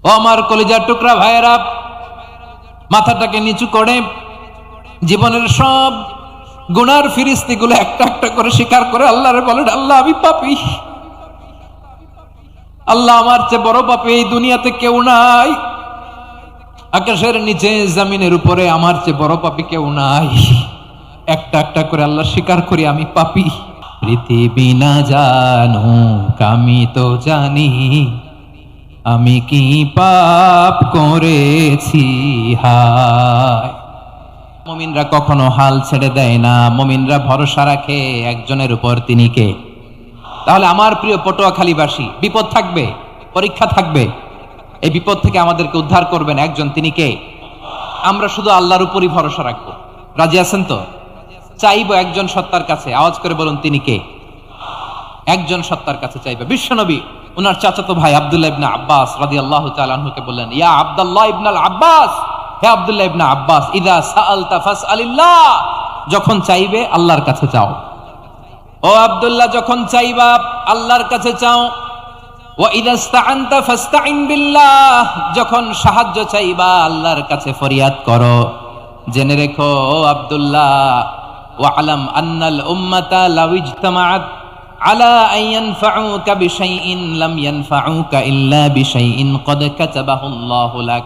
ও আমার কলিজার টুকরা ভাইয়েরা, মাথাটাকে নিচু করে জীবনের সব গুনার ফিরিস্তিগুলো একটা একটা করে স্বীকার করে আল্লাহরে বলেন, আল্লাহ আমি পাপী, আল্লাহ আমার চেয়ে বড় পাপী এই দুনিয়াতে কেউ নাই, আকাশের নিচে জমিনের উপরে আমার চেয়ে বড় পাপী কেউ নাই। একটা একটা করে আল্লাহ স্বীকার করি আমি পাপী। পৃথিবী না জানুক আমি তো জানি আমি কি পাপ করেছি। হায়, মুমিনরা কখনো হাল ছেড়ে দেয় না, মুমিনরা ভরসা রাখে একজনের উপর, তিনি কে? তাহলে আমার প্রিয় পটুয়াখালীবাসী, বিপদ থাকবে, পরীক্ষা থাকবে, এই বিপদ থেকে আমাদেরকে উদ্ধার করবেন একজন, তিনি কে? আমরা শুধু আল্লাহর উপরই ভরসা রাখবো। রাজি আছেন তো? চাইবো একজন সত্তার কাছে, আওয়াজ করে বলুন তিনি কে? একজন সত্তার কাছে চাইবে। বিশ্বনবী ওনার চাচাতো ভাই আব্দুল্লাহ ইবনে আব্বাস রাদিয়াল্লাহু তাআলা আনহুকে বললেন, ইয়া আব্দুল্লাহ ইবনুল আব্বাস, হে আব্দুল্লাহ ইবনে আব্বাস, ইযা সাআলতা ফাসআলিল্লাহ, যখন চাইবে আল্লাহর কাছে চাও। ও আব্দুল্লাহ, যখন চাইবা আল্লাহর কাছে চাও। ওয়া ইযা ইসতাআনতা ফাসতাইন বিল্লাহ, যখন সাহায্য চাইবা আল্লাহর কাছে ফরিয়াদ করো। জেনে রেখো ও আব্দুল্লাহ, ওয়া আলাম আন্নাল উম্মাতা লাউ ইজতামাআত আলা আন ইয়ানফাউকা বিশাইইন লাম ইয়ানফাউকা ইল্লা বিশাইইন ক্বাদ কাতাবাহু আল্লাহু লাক।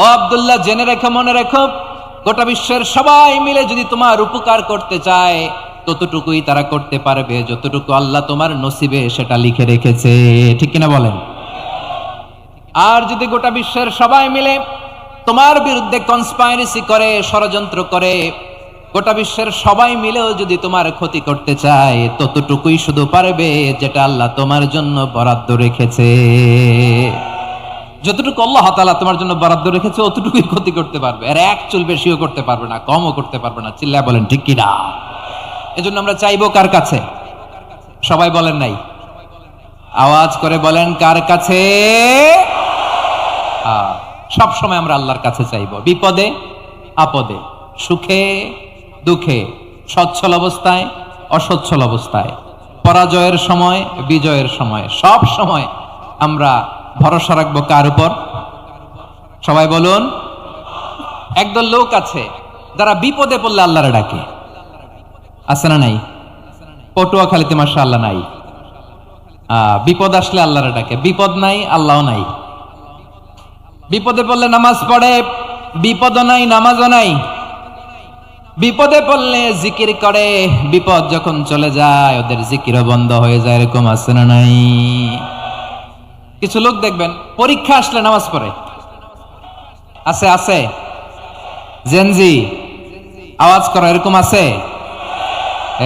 ও আব্দুল্লাহ, জেনে রেখো, মনে রেখো, গোটা বিশ্বের সবাই মিলে যদি তোমার উপকার করতে চায় ততটুকুই তারা করতে পারবে যতটুকু আল্লাহ তোমার নসিবে সেটা লিখে রেখেছে। ঠিক কিনা বলেন? আর যদি গোটা বিশ্বের সবাই মিলে তোমার বিরুদ্ধে কনস্পাইরেসি করে, ষড়যন্ত্র করে, গোটা বিশ্বের সবাই মিলেও যদি তোমার ক্ষতি করতে চায় ততটুকুই শুধু পারবে যেটা আল্লাহ তোমার জন্য বরাদ্দ রেখেছে। যতটুকু আল্লাহ তাআলা তোমার জন্য বরাদ্দ রেখেছে অতটুকুই ক্ষতি করতে পারবে, আর এক চুল বেশিও করতে পারবে না, কমও করতে পারবে না। চিল্লায় বলেন ঠিক কিনা? এজন্য আমরা চাইবো কার কাছে? সবাই বলেন নাই, আওয়াজ করে বলেন কার কাছে? সব সময় আমরা আল্লাহর কাছে চাইবো, বিপদে আপদে, সুখে দুঃখে, সচ্ছল অবস্থায় অসচ্ছল অবস্থায়, পরাজয়ের সময় বিজয়ের সময়, সব সময় আমরা ভরসা রাখবো কার উপর? সবাই বলুন। একদল লোক আছে যারা বিপদে পড়লে আল্লাহরে ডাকে, আছে না নাই? পটুয়াখালীতে মাশাআল্লাহ নাই। বিপদ আসলে আল্লাহরে ডাকে, বিপদ নাই আল্লাহও নাই। বিপদে পড়লে নামাজ পড়ে, বিপদও নাই নামাজও নাই। বিপদে পড়লে জিকির করে, বিপদ যখন চলে যায় ওদের জিকিরও বন্ধ হয়ে যায়। এরকম আছে না নাই? কিছু লোক দেখবেন পরীক্ষা আসলে নামাজ পড়ে, আছে আছে? জেনজি আওয়াজ করো, এরকম আছে?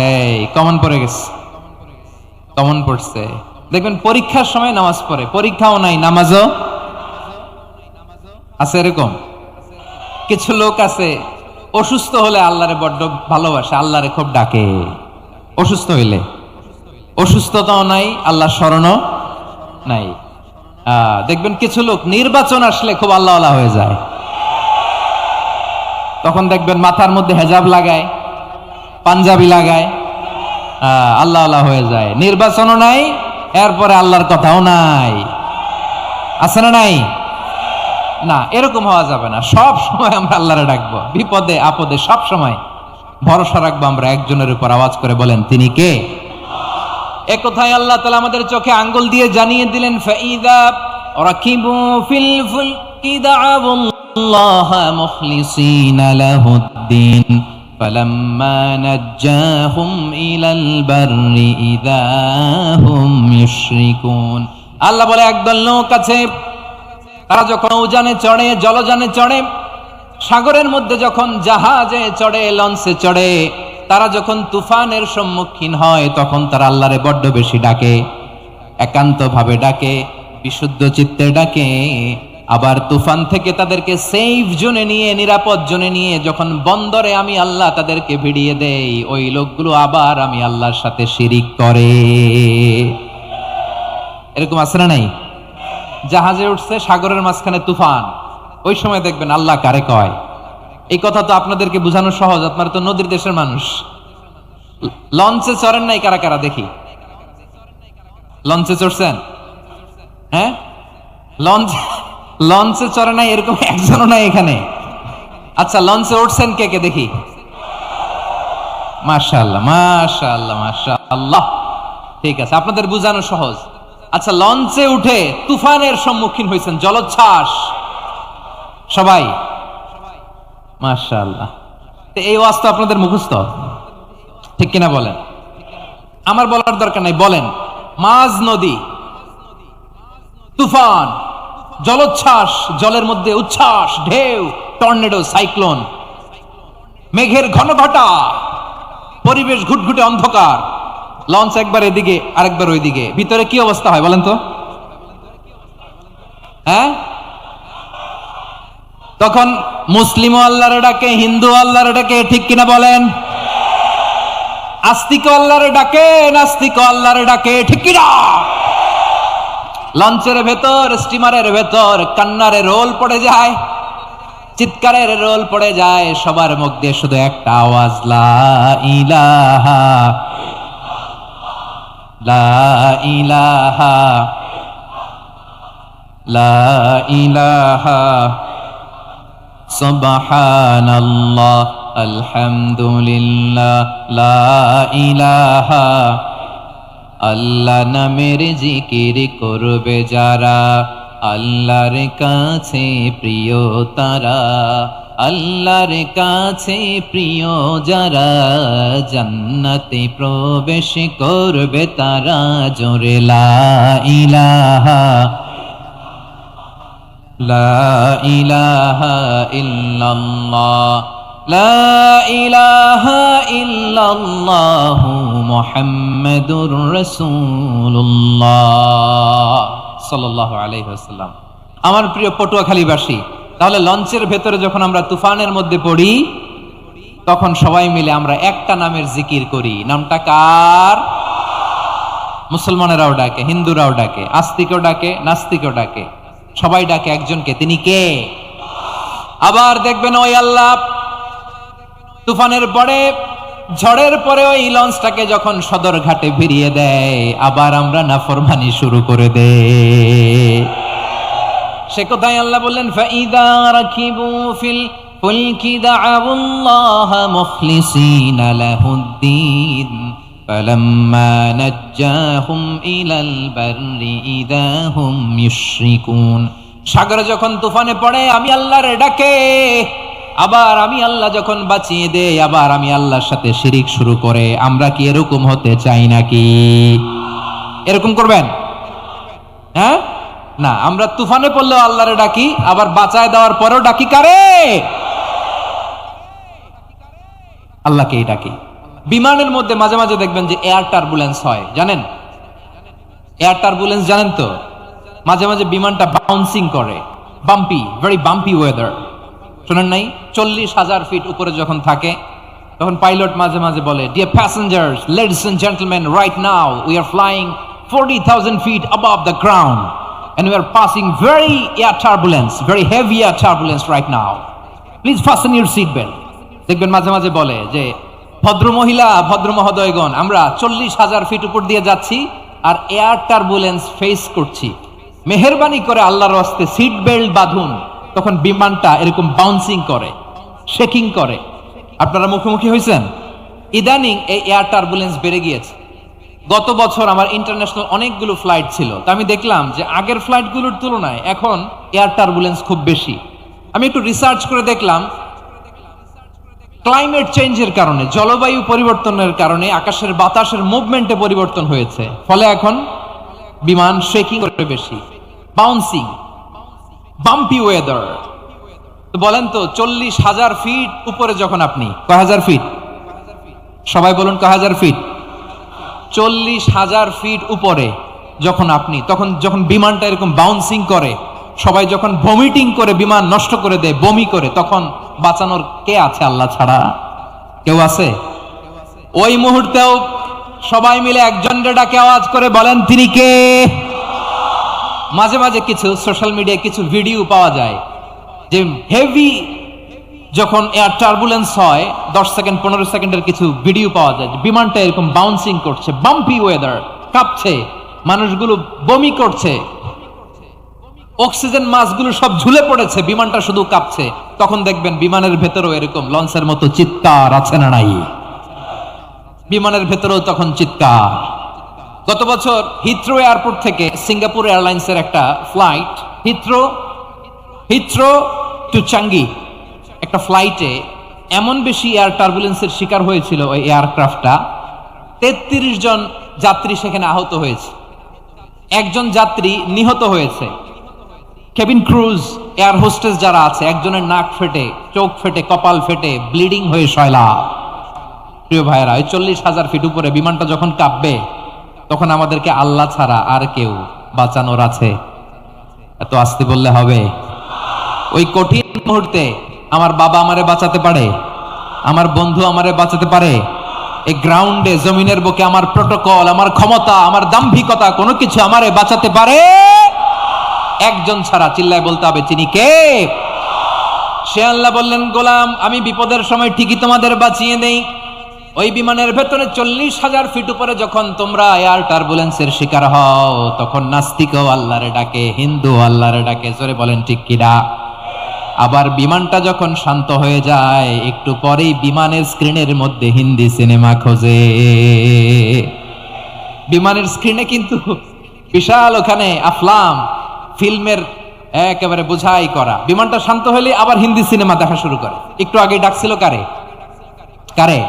এই কমন পড়ে গেছে, কমন পড়ছে। দেখবেন পরীক্ষার সময় নামাজ পড়ে, পরীক্ষাও নাই নামাজও আছে। এরকম কিছু লোক আছে অসুস্থ হলে আল্লাহরে বড্ড ভালোবাসে, আল্লাহরে খুব ডাকে। অসুস্থ হইলে অসুস্থতাও নাই, আল্লাহ স্মরণও নাই। দেখবেন কিছু লোক নির্বাচন আসলে খুব আল্লাহওয়ালা হয়ে যায়, তখন দেখবেন মাথার মধ্যে হেজাব লাগায়, পাঞ্জাবি লাগায়, আল্লাহওয়ালা হয়ে যায়। নির্বাচনও নাই, এরপরে আল্লাহর কথাও নাই। আছে না নাই? না, এরকম হওয়া যাবে না। সব সময় আমরা আল্লাহরে ডাকবো, বিপদে আপদে সব সময় ভরসা রাখবো আমরা একজনের উপর। আওয়াজ করে বলেন তিনি কে? এ কথাই আল্লাহ তাআলা আমাদের চোখে আঙ্গুল দিয়ে জানিয়ে দিলেন, ফাইদা রাকিবু ফিল ফুলকি দাআবুল্লাহ মুখলিসিনা লাহুদ্দিন ফালাম্মা নাজ্জাহুম ইলাল বাররি ইযা হুম ইউশরিকুন। আল্লাহ বলে একদল লোক আছে, তারা যখন নৌযানে চড়ে, জলযানে চড়ে, সাগরের মধ্যে যখন জাহাজে চড়ে, লঞ্চে চড়ে, তারা যখন তুফানের সম্মুখীন হয় তখন তারা আল্লাহরে বড্ড বেশি ডাকে, একান্ত ভাবে ডাকে, বিশুদ্ধ চিত্তে ডাকে। আবার তুফান থেকে তাদেরকে সেফ জোনে নিয়ে, নিরাপদ জোনে নিয়ে যখন বন্দরে আমি আল্লাহ তাদেরকে ভিড়িয়ে দেই, ওই লোকগুলো আবার আমি আল্লাহর সাথে শিরিক করে। এরকম আছে না নাই? জাহাজে উঠছে, সাগরের মাঝখানে তুফান, ওই সময় দেখবেন আল্লাহ কারে কয়। এই কথা তো আপনাদেরকে বোঝানো সহজ, আপনারা তো নদীর দেশের মানুষ। লঞ্চে চড়েন নাই কারা কারা? দেখি, লঞ্চে চড়ছেন? হ্যাঁ, লঞ্চে চড়ে নাই এরকম একজনও নাই এখানে। আচ্ছা, লঞ্চে উঠছেন কে কে দেখি? মাশাআল্লাহ, মাশাআল্লাহ, মাশাআল্লাহ। ঠিক আছে, আপনাদের বোঝানো সহজ। আচ্ছা, লঞ্চে উঠে তুফানের সম্মুখীন হয়েছেন, জলোচ্ছ্বাস, সবাই? মাশাআল্লাহ। এই ওয়াজ তো আপনাদের মুখস্থ, ঠিক কিনা বলেন? আমার বলার দরকার নাই, বলেন। মাঝ নদী, তুফান, জলোচ্ছ্বাস, জলের মধ্যে উচ্ছ্বাস, ঢেউ, টর্নেডো, সাইক্লোন, মেঘের ঘনঘটা, পরিবেশ ঘুটঘুটে অন্ধকার, লঞ্চ একবার এদিকে আরেকবার ওইদিকে, ভিতরে কি অবস্থা হয় বলেন তো? হ্যাঁ, তখন মুসলিম আল্লাহরে ডাকে, হিন্দু আল্লাহরে ডাকে, ঠিক কিনা বলেন? আস্তিক আল্লাহরে ডাকে, নাস্তিক আল্লাহরে ডাকে, ঠিক কিনা? লঞ্চের ভেতর, স্টিমারের ভেতর কান্নারে রোল পড়ে যায়, চিৎকারের রোল পড়ে যায়, সবার মুখ দিয়ে শুধু একটা আওয়াজ, লা ইলাহা, লা ইলাহা, লা ইলাহা, সুবহানাল্লাহ, আলহামদুলিল্লাহ, লা ইলাহা। আল্লাহ নামের জিকির করবে যারা, আল্লাহর কাছে প্রিয় তারা, আল্লাহর কাছে প্রিয় যারা, জান্নাতে প্রবেশ করবে তারা, জোরে লা ইলাহা, লা ইলাহা ইল্লাল্লাহ, লা ইলাহা ইল্লাল্লাহ, মুহাম্মাদুর রাসূলুল্লাহ সাল্লাল্লাহু আলাইহি ওয়াসাল্লাম। আমার প্রিয় পটুয়াখালীবাসী, তাহলে লঞ্চের ভেতরে যখন আমরা তুফানের মধ্যে পড়ি, তখন সবাই মিলে আমরা একটা নামের জিকির করি। নামটা কার? মুসলমানেরাও ডাকে, হিন্দুরাও ডাকে, আস্তিকও ডাকে, নাস্তিকও ডাকে, সবাই ডাকে একজনকে, তিনি কে? আবার দেখবেন ওই আল্লাহ তুফানের পরে, ঝড়ের পরে ওই লঞ্চটাকে যখন সদর ঘাটে ফিরিয়ে দেয়, আবার আমরা নাফরমানি শুরু করে দেই। সে কথায় আল্লাহ বললেন, ফাইদা রাকিবু ফিল ফুলকি দাআউল্লাহ মুখলিসিনা লাহুদ্দিন ফালাম্মা নাজ্জাহুম ইলাল বাররি ইযা হুম ইউশরিকুন। সাগরে যখন তুফানে পড়ে আমি আল্লাহর ডাকে, আবার আমি আল্লাহ যখন বাঁচিয়ে দেই, আবার আমি আল্লাহর সাথে শিরিক শুরু করে। আমরা কি এরকম হতে চাই নাকি? এরকম করবেন? হ্যাঁ, না, আমরা তুফানে পড়লেও আল্লাহরে ডাকি, আবার বাঁচায় দেওয়ার পরেও ডাকি কারে? আল্লাহকেই ডাকি। বিমানের মধ্যে মাঝে মাঝে দেখবেন যে এয়ার টার্বুলেন্স হয়, জানেন? এয়ার টার্বুলেন্স জানেন তো? মাঝে মাঝে বিমানটা বাউন্সিং করে, বাম্পি, ভেরি বাম্পি ওয়েদার। শোনেন নাই? 40,000 ফিট উপরে যখন থাকে, তখন পাইলট মাঝে মাঝে বলে, dear passengers, ladies and gentleman, right now we are flying 40,000 feet above the ground and we are passing very air turbulence, very heavy air turbulence right now. Please fasten your seat belt. দেখবেন মাঝে মাঝে বলে যে, ভদ্র মহিলা, ভদ্র মহোদয়গণ, আমরা 40,000 ফিট উপর দিয়ে যাচ্ছি আর এয়ার টার্বুলেন্স ফেস করছি, মেহেরবানি করে আল্লাহর রাস্তে সিট বেল্ট বাঁধুন। তখন বিমানটা এরকম বাউন্সিং করে, শেকিং করে। আপনারা মুখোমুখি হয়েছেন? ইদানিং এই এয়ার টার্বুলেন্স বেড়ে গিয়েছে। গত বছর আমার ইন্টারন্যাশনাল অনেকগুলো ফ্লাইট ছিল, তা আমি দেখলাম যে আগের ফ্লাইটগুলোর তুলনায় এখন এয়ার টার্বুলেন্স খুব বেশি। আমি একটু রিসার্চ করে দেখলাম, ক্লাইমেট চেঞ্জের কারণে, জলবায়ু পরিবর্তনের কারণে আকাশের বাতাসের মুভমেন্টে পরিবর্তন হয়েছে, ফলে এখন বিমান শেকিং করে বেশি, বাউন্সিং, বাম্পি ওয়েদার। তো বলেন তো, 40,000 ফিট উপরে যখন আপনি, কয় হাজার ফিট? সবাই বলুন, কয় হাজার ফিট? 40,000 ফিট উপরে যখন আপনি, তখন যখন বিমানটা এরকম বাউন্সিং করে, সবাই যখন ভমিটিং করে বিমান নষ্ট করে দেয়, বমি করে, তখন বাঁচানোর কে আছে আল্লাহ ছাড়া? কেউ আছে? ওই মুহূর্তেও সবাই মিলে একজনের ডাকে আওয়াজ করে বলেন, তিনি কে? মাঝে মাঝে কিছু সোশ্যাল মিডিয়ায় কিছু ভিডিও পাওয়া যায় যে হেভি যখন এয়ার টার্বুলেন্স হয়, 10 সেকেন্ড 15 সেকেন্ডের কিছু ভিডিও পাওয়া যায়, বিমানটা এরকম বাউন্সিং করছে, বাম্পি ওয়েদার, কাঁপছে, মানুষগুলো বমি করছে। অক্সিজেন মাস্কগুলো সব ঝুলে পড়েছে, বিমানটা শুধু কাঁপছে। তখন দেখবেন বিমানের ভেতরেও এরকম লঞ্চের মতো চিৎকার আছে না নাই? বিমানের ভেতরেও তখন চিৎকার। গত বছর হিথ্রো এয়ারপোর্ট থেকে সিঙ্গাপুর এয়ারলাইন্সের একটা ফ্লাইট হিথ্রো টু চাঙ্গি একটা ফ্লাইটে এমন বেশি এয়ার টার্বুলেন্সের শিকার হয়েছিল ওই এয়ারক্রাফটটা, 33 জন যাত্রী সেখানে আহত হয়েছে, একজন যাত্রী নিহত হয়েছে। কেবিন ক্রুজ এয়ার হোস্টেস যারা আছে, একজনের নাক ফেটে, চোখ ফেটে, কপাল ফেটে, ব্লিডিং হয়ে শয়লা। প্রিয় ভাইয়েরা, ওই 40,000 ফিট উপরে বিমানটা যখন কাঁপবে, তখন আমাদেরকে আল্লাহ ছাড়া আর কেউ বাঁচানোর আছে? এত আস্তে বললে হবে? ওই কঠিন মুহূর্তে আমার বাবা আমারে বাঁচাতে পারে, আমার বন্ধু আমারে বাঁচাতে পারে। এই গ্রাউন্ডে, জমিনের বুকে আমার প্রোটোকল, আমার ক্ষমতা, আমার দাম্ভিকতা কোনো কিছু আমারে বাঁচাতে পারে? একজন ছাড়া। চিল্লায় বলতে হবে, তিনি কে? সে আল্লাহ বললেন, গোলাম আমি বিপদের সময় ঠিকই তোমাদের বাঁচিয়ে দেই। ওই বিমানের ভেতরে 40,000 ফিট উপরে যখন তোমরা এয়ার টার্বুলেন্সের শিকার হও, তখন নাস্তিকও আল্লাহরে ডাকে, হিন্দু আল্লাহরে ডাকে। জোরে বলেন ঠিক কিনা? আবার বিমানটা যখন শান্ত হয়ে যায়, একটু পরেই বিমানের স্ক্রিনের মধ্যে হিন্দি সিনেমা খোঁজে। বিমানের স্ক্রিনে কিন্তু বিশাল ওখানে আফলাম ফিল্মের একেবারে বোঝাই করা। বিমানটা শান্ত হলে আবার হিন্দি সিনেমা দেখা শুরু করে। একটু আগে ডাকছিল কারে? কারে?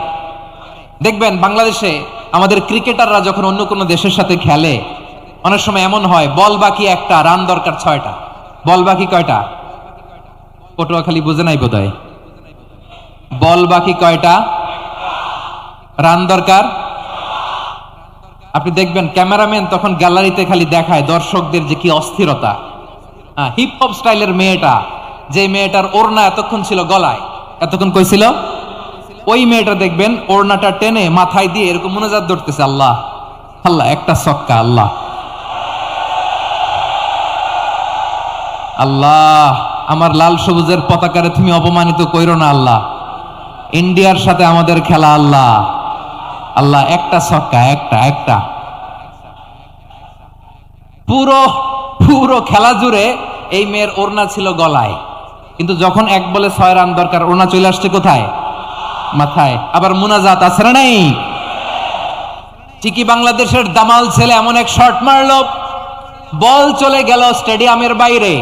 দেখবেন বাংলাদেশে আমাদের ক্রিকেটাররা যখন অন্য কোনো দেশের সাথে খেলে, অনেক সময় এমন হয় বল বাকি একটা, রান দরকার 6টা। বল বাকি কয়টা? পটুয়াখালী বুঝে নাই বোধহয়। বল বাকি কয়টা, রান দরকার। আপনি দেখবেন ক্যামেরাম্যান তখন গ্যালারিতে খালি দেখায় দর্শকদের যে কি অস্থিরতা। হিপ হপ স্টাইলের মেয়েটা, যে মেয়েটার ওড়না এতক্ষণ ছিল গলায়, এতক্ষণ কই ছিল, ওই মেয়েটা দেখবেন ওড়নাটা টেনে মাথায় দিয়ে এরকম মুনাজাত ধরতেছে, আল্লাহ আল্লাহ, একটা ছক্কা, আল্লাহ আল্লাহ, আমার লাল সবুজের পতাকারে তুমি অপমানিত কইরো না আল্লাহ, ইন্ডিয়ার সাথে আমাদের খেলা, আল্লাহ আল্লাহ, একটা ছক্কা, একটা। পুরো পুরো খেলা জুড়ে এই মেয়ের ওড়না ছিল গলায়, কিন্তু যখন 1 বলে 6 রান দরকার, ওড়না চলে আসছে কোথায়? মাথায়। আবার মুনাজাত আছে না নাই? ঠিকই বাংলাদেশের দামাল ছেলে এমন এক শট মারলো, বল চলে গেল স্টেডিয়ামের বাইরে,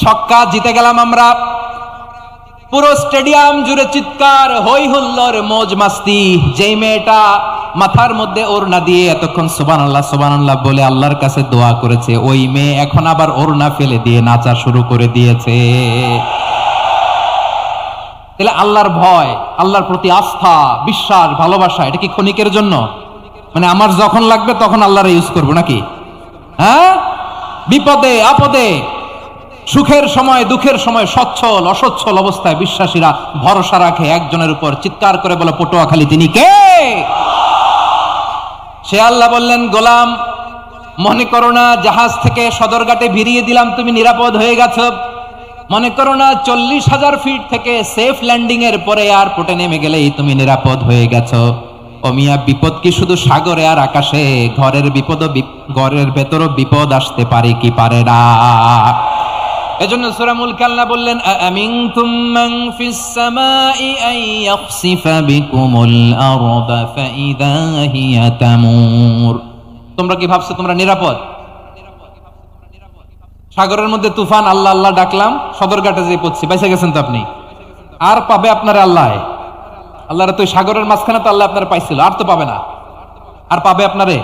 ছক্কা, জিতে গেলাম আমরা। পুরো স্টেডিয়াম জুড়ে চিৎকার, হই হুল্লোর, মৌজ মাস্তি। যেই মেয়েটা মাথার মধ্যে ওড়না দিয়ে এতক্ষণ সুবহানাল্লাহ সুবহানাল্লাহ বলে আল্লাহর কাছে দোয়া করেছে, ওই মেয়ে এখন আবার ওড়না ফেলে দিয়ে নাচা শুরু করে দিয়েছে। তাহলে আল্লাহর ভয়, আল্লাহর প্রতি আস্থা, বিশ্বাস, ভালোবাসা, এটা কি ক্ষণিকের জন্য? মানে আমার যখন লাগবে তখন আল্লাহরে ইউজ করবো নাকি? হ্যাঁ, বিপদে আপদে, সুখের সময় দুঃখের সময়, সচ্ছল অসচ্ছল অবস্থায় বিশ্বাসীরা ভরসা রাখে একজনের উপর। চিৎকার করে বলে, পটুয়াখালী তিনি কে? সে আল্লাহ বললেন, গোলাম মনে করো না জাহাজ থেকে সদরঘাটে ভিড়িয়ে দিলাম, তুমি নিরাপদ হয়ে গেছো। মনে করো না 40,000 ফিট থেকে সেফ ল্যান্ডিং এর পরে এয়ারপোর্টে নেমে গেলেই তুমি নিরাপদ হয়ে গেছো। ও মিয়া, বিপদ কি শুধু সাগরে আর আকাশে? ঘরের ভেতরও বিপদ আসতে পারে কি পারে না? এজন্য সূরা মুলক আল্লাহ বললেন, আমিনতুম মান ফিস সামাই আন ইয়াখসিফা বিকুমুল আরদা ফাইদা হিয়া তামুর। তোমরা কি ভাবছো তোমরা নিরাপদ? সাগরের মধ্যে তুফান, আল্লাহ আল্লাহ ডাকলাম, সদরঘাটে যেয়ে পড়ছি, বেঁচে গেছেন তো আপনি। আর পাবে আপনারা আল্লাহ? আল্লাহরে তো সাগরের মাঝখানে তো আল্লাহ আপনারা পাইছিল, আর তো পাবে না। আর পাবে আপনারে?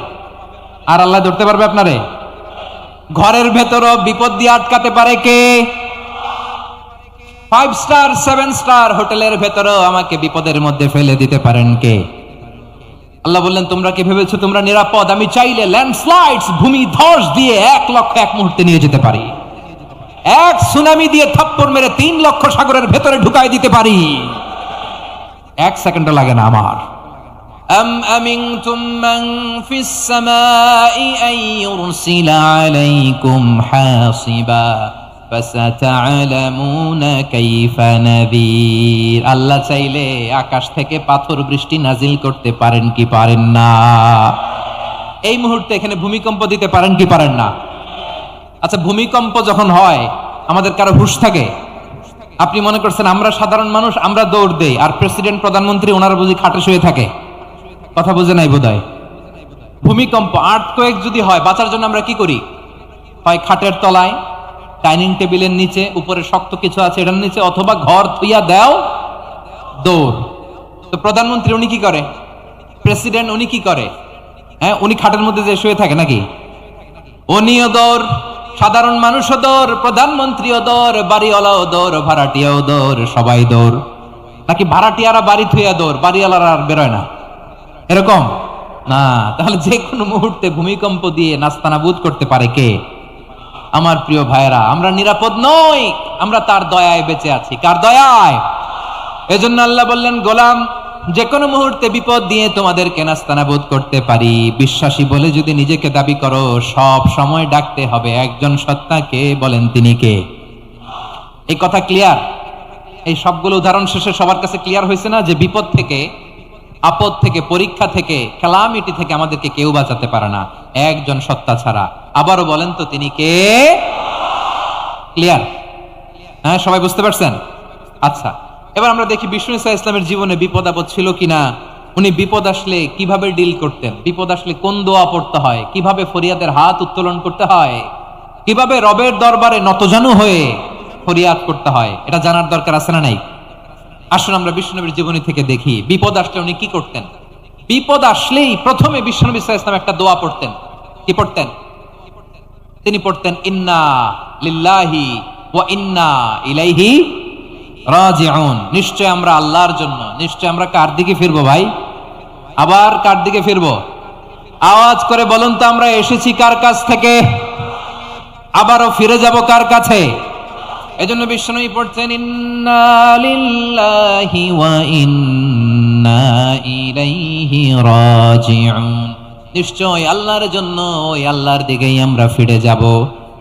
আর আল্লাহ ধরতে পারবে আপনারে? ঘরের ভেতরও বিপদ দিয়ে আটকাতে পারে কে? 5 স্টার 7 স্টার হোটেলের ভেতরও আমাকে বিপদের মধ্যে ফেলে দিতে পারেন কে? আল্লাহ বললেন, তোমরা কি ভেবেছো তোমরা নিরাপদ? আমি চাইলে ল্যান্ডস্লাইডস, ভূমি ধস দিয়ে 1 লক্ষ 1 মুহূর্তে নিয়ে যেতে পারি। এক সুনামি দিয়ে থাপ্পড় মেরে 3 লক্ষ সাগরের ভেতরে ঢুকাই দিতে পারি। 1 সেকেন্ড লাগে না আমার। أم أمنتم من في السماء أن يرسل عليكم حاصبا فستعلمون كيف نذير। আল্লাহ চাইলে আকাশ থেকে পাথর বৃষ্টি নাজিল করতে পারেন কি পারেন না? এই মুহূর্তে এখানে ভূমিকম্প দিতে পারেন কি পারেন না? আচ্ছা, ভূমিকম্প যখন হয় আমাদের কারো হুঁশ থাকে? আপনি মনে করছেন আমরা সাধারণ মানুষ, আমরা দৌড় দেই, আর প্রেসিডেন্ট প্রধানমন্ত্রী ওনারা বুঝি খাটে শুয়ে থাকে? কথা বুঝে নাই বোধহয়। ভূমিকম্প, আর্থকোয়েক যদি হয়, বাঁচার জন্য আমরা কি করি? হয় খাটের তলায়, ডাইনিং টেবিলের নিচে, উপরে শক্ত কিছু আছে এটার নিচে, অথবা ঘর থুইয়া দাও দৌড়। তো প্রধানমন্ত্রী উনি কি করে? প্রেসিডেন্ট উনি কি করে? হ্যাঁ, উনি খাটের মধ্যে যে শুয়ে থাকে নাকি? উনিও দৌড়, সাধারণ মানুষও দৌড়, প্রধানমন্ত্রীও দৌড়, বাড়িওয়ালাও দৌড়, ভাড়াটিয়াও দৌড়, সবাই দৌড়। নাকি ভাড়াটিয়ারা বাড়ি থুইয়া দৌড়, বাড়িওয়ালারা আর বেরোয় না? এরকম না। তাহলে যে কোনো মুহূর্তে ভূমিকম্প দিয়ে নাস্তানাবুদ করতে পারে কে? আমার প্রিয় ভাইয়েরা, আমরা নিরাপদ নই, আমরা তার দয়ায় বেঁচে আছি। কার দয়ায়? এজন্য আল্লাহ বললেন, গোলাম, যে কোনো মুহূর্তে বিপদ দিয়ে তোমাদেরকে নাস্তানাবুদ করতে পারি। বিশ্বাসী বলে যদি নিজেকে দাবি করো, সব সময় ডাকতে হবে একজন সত্তাকে। বলেন তিনি কে? এই কথা ক্লিয়ার? এই সবগুলো উদাহরণ শেষে সবার কাছে ক্লিয়ার হয়েছে না যে বিপদ থেকে, আপদ থেকে, পরীক্ষা থেকে, ক্যালামিটি থেকে আমাদেরকে কেউ বাঁচাতে পারে না একজন সত্তা ছাড়া। আবারও বলেন তো তিনি কে? ক্লিয়ার? হ্যাঁ, সবাই বুঝতে পারছেন? আচ্ছা, এবার আমরা দেখি বিষ্ণু ঈসা ইসলামের জীবনে বিপদ আপদ ছিল কিনা। উনি বিপদ আসলে কিভাবে ডিল করতেন, বিপদ আসলে কোন দোয়া পড়তে হয়, কিভাবে ফরিয়াদের হাত উত্তোলন করতে হয়, কিভাবে রবের দরবারে নতজানু হয়ে ফরিয়াদ করতে হয়, এটা জানার দরকার আছে না নাই? আসুন আমরা বিষ্ণুনবীর জীবনী থেকে দেখি বিপদ আসলে উনি কি করতেন। বিপদ আসলেই প্রথমে বিষ্ণুনবী সাল্লাল্লাহু আলাইহি ওয়াসাল্লাম একটা দোয়া পড়তেন। কি পড়তেন? তিনি পড়তেন, ইন্না লিল্লাহি ওয়া ইন্না ইলাইহি রাজিউন। নিশ্চয় আমরা আল্লাহর জন্য, নিশ্চয় আমরা কার দিকে ফিরবো ভাই? আবার কার দিকে ফিরবো? আওয়াজ করে বলুন তো, আমরা এসেছি কার কাছ থেকে, আবারও ফিরে যাব কার কাছে? এজন্য বিষ্ণুই পড়ছেন, ইন্না লিল্লাহি ওয়া ইন্না ইলাইহি রাজিউন। নিশ্চয় আল্লাহর জন্য, ওই আল্লাহর দিকেই আমরা ফিরে যাব।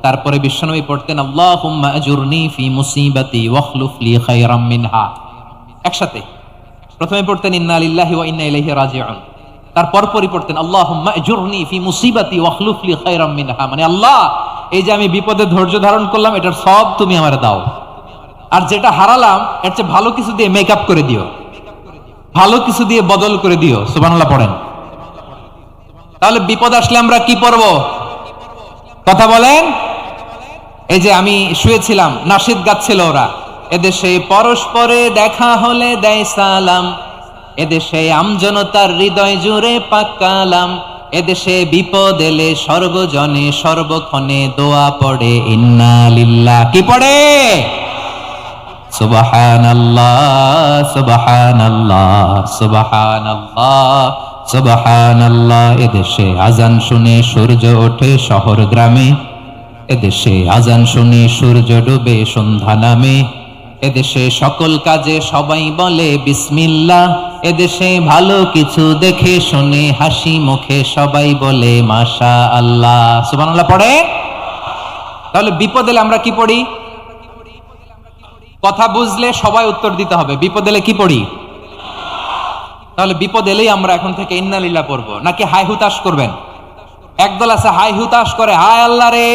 তারপরে বিশ্বনবী পড়তেন, আল্লাহুম্মা আজুরনি ফি মুসিবাতি ওয়াখলুফ লি খায়রাম মিনহা। একসাথে প্রথমে পড়তেন ইন্না লিল্লাহি ওয়া ইন্না ইলাইহি রাজিউন, তারপর পরই পড়তেন আল্লাহুম্মা আজুরনি ফি মুসিবাতি ওয়াখলুফ লি খায়রাম মিনহা। মানে আল্লাহ, এই যে আমি বিপদে ধৈর্য ধারণ করলাম, এটার সব তুমি আমারে দাও, আর যেটা হারালাম এর চেয়ে ভালো কিছু দিয়ে মেকআপ করে দিও, ভালো কিছু দিয়ে বদল করে দিও। সুবহানাল্লাহ পড়েন। তাহলে বিপদ আসলে আমরা কি পড়ব? কথা বলেন। এই যে আমি শুয়েছিলাম, নাশিদ গাচ্ছিল ওরা, এদেশে পরস্পরে দেখা হলে দেয় সালাম, এদেশে আমজনতার হৃদয় জুড়ে পাক কালাম, এদেশে বিপদ এলে সর্বজনে সর্বক্ষণে দোয়া পড়ে ইন্না লিল্লাহ। কি পড়ে? সুবহানাল্লাহ সুবহানাল্লাহ সুবহানাল্লাহ সুবহানাল্লাহ। এদেশে আজান শুনে সূর্য ওঠে শহর গ্রামে, এদেশে আজান শুনে সূর্য ডুবে সন্ধ্যা নামে, এদেশে সকল কাজে সবাই বলে বিসমিল্লাহ, এদেশে ভালো কিছু দেখে শুনে হাসি মুখে সবাই বলে মাশা আল্লাহ। সুবহানাল্লাহ পড়ে। তাহলে বিপদ এলে আমরা কি পড়ি? কথা বুঝলে সবাই উত্তর দিতে হবে, বিপদ এলে কি পড়ি? তাহলে বিপদ এলেই আমরা এখন থেকে ইন্না লিল্লাহ পড়বো, নাকি হাই হুতাশ করবেন? একদল আছে হাই হুতাশ করে, হায় আল্লাহ রে,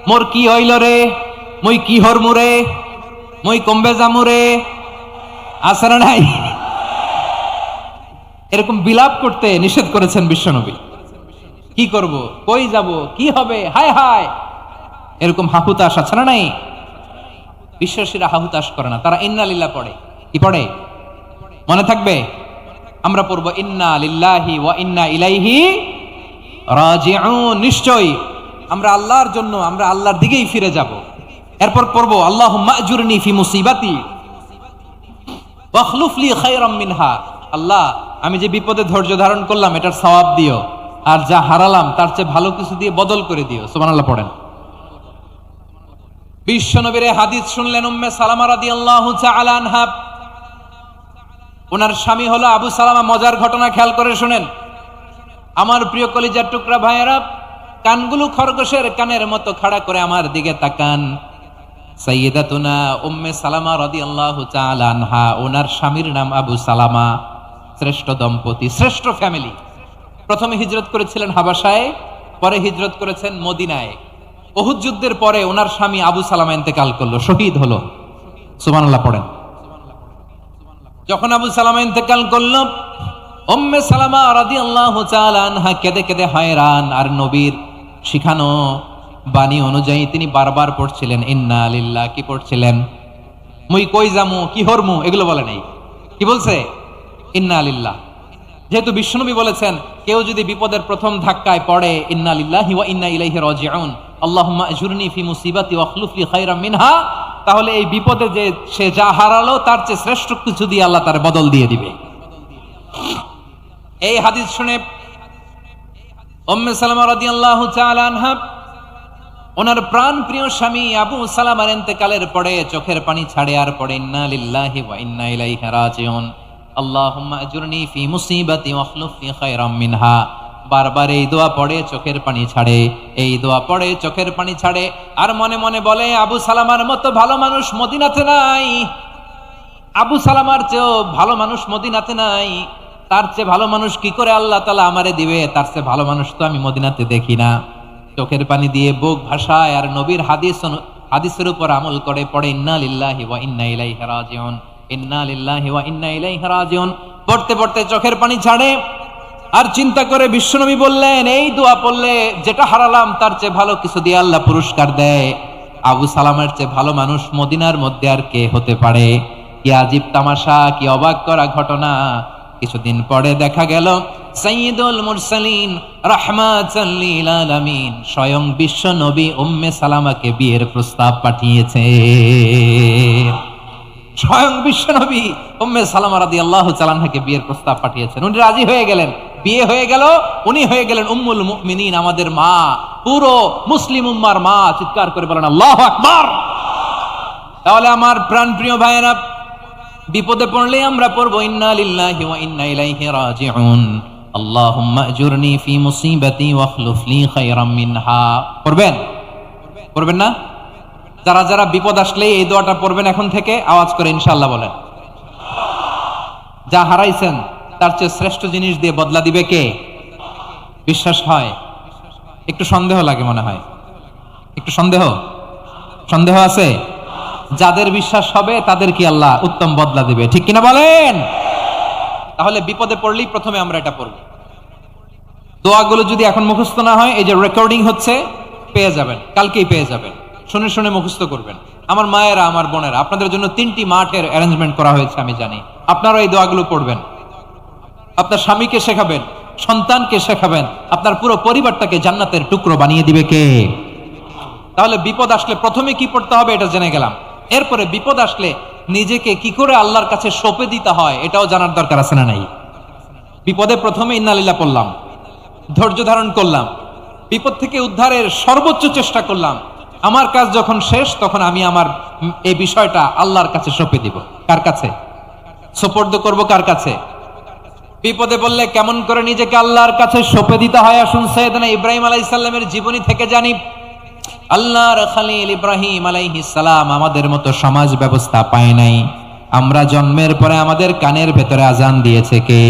মোর কি হইল রে, মুই কি হরমু রে, মুই কমবে জামু রে। আছে না নাই? এরকম বিলাপ করতে নিষেধ করেছেন বিশ্বনবী। কি করব, কই যাব, কি হবে, হায় হায়, এরকম হাহুতাশ আছে না নাই? বিশ্বাসীরা হাহুতাশ করে না, তারা ইন্না লিল্লাহ পড়ে। কি পড়ে? মনে থাকবে? আমরা পড়ব ইন্না লিল্লাহি ওয়া ইন্না ইলাইহি রাজিউন। নিশ্চয়ই আমরা আল্লাহর জন্য, আমরা আল্লাহর দিকেই ফিরে যাব। এরপর পড়ব আল্লাহুম্মা আজুরনি ফি মুসিবাতি ওয়াখলুফ লি খায়রাম মিনহা। আল্লাহ, আমি যে বিপদে ধৈর্য ধারণ করলাম এটার সওয়াব দিও, আর যা হারালাম তার চেয়ে ভালো কিছু দিয়ে বদল করে দিও। সুবহানাল্লাহ পড়েন। বিশ্বনবীর হাদিস শুনলেন উম্মে সালামা রাদিয়াল্লাহু তাআলা আনহা। ওনার স্বামী হলো আবু সালামা। মজার ঘটনা খেয়াল করে শুনেন আমার প্রিয় কলিজার টুকরা ভাইয়েরা। কানগুলো খরগোশের কানের মতো খাড়া করে আমার দিকে তাকান। সাইয়্যিদাতুনা উম্মে সালামা রাদিয়াল্লাহু তাআলা আনহা, ওনার স্বামীর নাম আবু সালামা। শ্রেষ্ঠ দম্পতি, শ্রেষ্ঠ ফ্যামিলি। প্রথমে হিজরত করেছিলেন হাবাসায়, পরে হিজরত করেছেন মদিনায়। উহুদ যুদ্ধের পরে ওনার স্বামী আবু সালামা ইন্তেকাল করলো, শহীদ হলো। সুবহানাল্লাহ পড়েন। যখন আবু সালামা ইন্তেকাল করলো, উম্মে সালামা রাদিয়াল্লাহু তাআলা আনহা কেঁদে কেঁদে হয়রান। আর নবীর শিখানো বাণী অনুযায়ী তিনি বারবার পড়ছিলেন ইন্না লিল্লাহ। কি পড়ছিলেন? মুই কই যামু, কি হরমু, এগুলো বলে নাই। কি বলছে? ইন্না লিল্লাহ। যেহেতু বিশ্বনবী বলেছেন, কেউ যদি বিপদের প্রথম ধাক্কায় পড়ে ইন্না লিল্লাহি ওয়া ইন্না ইলাইহি রাজিউন, আল্লাহুম্মা আজুরনি ফি মুসিবাতি ওয়া আখলুফ লি খায়রাম মিনহা, তাহলে এই বিপদে যে সে যা হারালো তার চেয়ে শ্রেষ্ঠ কিছু দিয়ে আল্লাহ তার বদল দিয়ে দিবে। এই হাদিস শুনে উম্মে সালামা রাদিয়াল্লাহু তাআলা আনহা ওনার প্রাণ প্রিয় স্বামী আবু সালামার ইন্তেকালের পরে চোখের পানি ছাড়ে আর পড়ে ইন্না লিল্লাহি ওয়া ইন্না ইলাইহি রাজিউন, আল্লাহুম্মা আজুরনি ফি মুসিবাতি ওয়া আখলুফ লি খায়রাম মিনহা। বারবার এই দোয়া পড়ে চোখের পানি ছাড়ে, এই দোয়া পড়ে চোখের পানি ছাড়ে। আর মনে মনে বলে, আবু সালামার মতো ভালো মানুষ মদিনাতে নাই, আবু সালামার চেয়েও ভালো মানুষ মদিনাতে নাই। তার চেয়ে ভালো মানুষ কি করে আল্লাহ তাআলা আমারে দিবে? তার চেয়ে ভালো মানুষ তো আমি মদিনাতে দেখি না। চোখের পানি দিয়ে বুক ভাসায় আর নবীর হাদিসের উপর আমল করে পড়ে ইন্না লিল্লাহি ওয়া ইন্না ইলাইহি রাজিউন, ইন্না লিল্লাহি ওয়া ইন্না ইলাইহি রাজিউন। পড়তে পড়তে চোখের পানি ছাড়ে আর চিন্তা করে বিশ্বনবী বললেন, এই দোয়া পড়লে যেটা হারালাম তার চেয়ে ভালো কিছু দিয়ে আল্লাহ পুরস্কার দেয়। আবু সালামের চেয়ে ভালো মানুষ মদিনার মধ্যে আর কে হতে পারে? কি আজীব তামাশা, কি অবাক করা ঘটনা। কিছুদিন পরে দেখা গেল সাইয়্যিদুল মুরসালিন রাহমাতাল লিল আলামিন স্বয়ং বিশ্ব নবী উম্মে সালামাকে বিয়ের প্রস্তাব পাঠিয়েছে। স্বয়ং বিশ্ব নবী উম্মে সালামা রাদিয়াল্লাহু তাআলা আনহাকে বিয়ের প্রস্তাব পাঠিয়েছেন। উনি রাজি হয়ে গেলেন, বিয়ে হয়ে গেল। উনি হয়ে গেলেন উম্মুল মুমিনিন, আমাদের মা, পুরো মুসলিম উম্মার মা। চিৎকার করে বলেন আল্লাহু আকবার। তাহলে আমার প্রাণপ্রিয় ভাইয়েরা, বিপদে পড়লে আমরা পড়বো ইন্না লিল্লাহি ওয়া ইন্না ইলাইহি রাজিউন, আল্লাহুম্মা আজুরনি ফি মুসিবাতি ওয়া আখলুফ লি খায়রাম মিনহা। পড়বেন? পড়বেন না? যারা যারা বিপদ আসলে এই দোয়াটা পড়বেন এখন থেকে আওয়াজ করে ইনশাআল্লাহ বলেন। যা হারাইছেন তার চেয়ে শ্রেষ্ঠ জিনিস দিয়ে বদলা দিবে কে? বিশ্বাস হয়? একটু সন্দেহ লাগে মনে হয়, একটু সন্দেহ আছে? যাদের বিশ্বাস হবে তাদের কি আল্লাহ উত্তম বদলা দিবে, ঠিক কিনা বলেন? তাহলে বিপদে পড়লেই প্রথমে আমরা এটা পড়ব। দোয়াগুলো যদি এখন মুখস্থ না হয়, এই যে রেকর্ডিং হচ্ছে, পেয়ে যাবেন, কালকেই পেয়ে যাবেন। শুনে শুনে মুখস্থ করবেন। আমার মায়েরা, আমার বোনেরা, আপনাদের জন্য 3টি মাঠের অ্যারেঞ্জমেন্ট করা হয়েছে, আমি জানি। আপনারা এই দোয়াগুলো পড়বেন, আপনার স্বামীকে শেখাবেন, সন্তানকে শেখাবেন, আপনার পুরো পরিবারটাকে জান্নাতের টুকরো বানিয়ে দিবে কে? তাহলে বিপদ আসলে প্রথমে কি পড়তে হবে এটা জেনে গেলাম। এরপরে বিপদ আসলে নিজেকে কি করে আল্লাহর কাছে সঁপে দিতে হয় এটাও জানার দরকার আছে না নাই? বিপদে প্রথমে ইন্না লিল্লাহ পড়লাম, ধৈর্য ধারণ করলাম, বিপদ থেকে উদ্ধারের সর্বোচ্চ চেষ্টা করলাম। আমার কাজ যখন শেষ, তখন আমি আমার এই বিষয়টা আল্লাহর কাছে সঁপে দিব। কার কাছে সোপর্দ করব? কার কাছে? বিপদে বললে কেমন করে নিজেকে আল্লাহর কাছে সঁপে দিতে হয়, আসুন সাইয়েদনা ইব্রাহিম আলাইহিস সালামের জীবনী থেকে জানি। আল্লাহর খলিল ইব্রাহিম আলাইহিস সালাম আমাদের মতো সমাজ ব্যবস্থা পায় নাই। আমরা জন্মের পরে আমাদের কানের ভেতরে আজান দিয়েছে কে?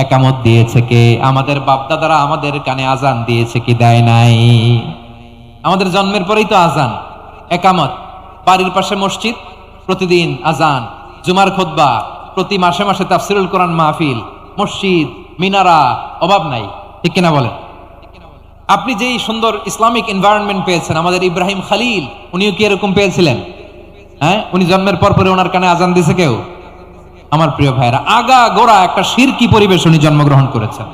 একামত দিয়েছে কে? আমাদের বাপদাদারা আমাদের কানে আজান দিয়েছে কি দেয় নাই? আমাদের জন্মের পরেই তো আজান, একামত, বাড়ির পাশে মসজিদ, প্রতিদিন আজান, জুমার খুতবা, প্রতি মাসে মাসে তাফসিরুল কোরআন মাহফিল, মসজিদ, মিনারা, অভাব নাই, ঠিক কিনা বলেন? আপনি যেই সুন্দর ইসলামিক এনভায়রনমেন্ট পেয়েছেন, আমাদের ইব্রাহিম খলিল উনিও কি এরকম পেয়েছিলেন? হ্যাঁ, উনি জন্মের পর পরে ওনার কানে আজান দিয়েছে কেউ? আমার প্রিয় ভাইরা, আগা গোড়া একটা শিরকি পরিবেশ উনি জন্মগ্রহণ করেছেন।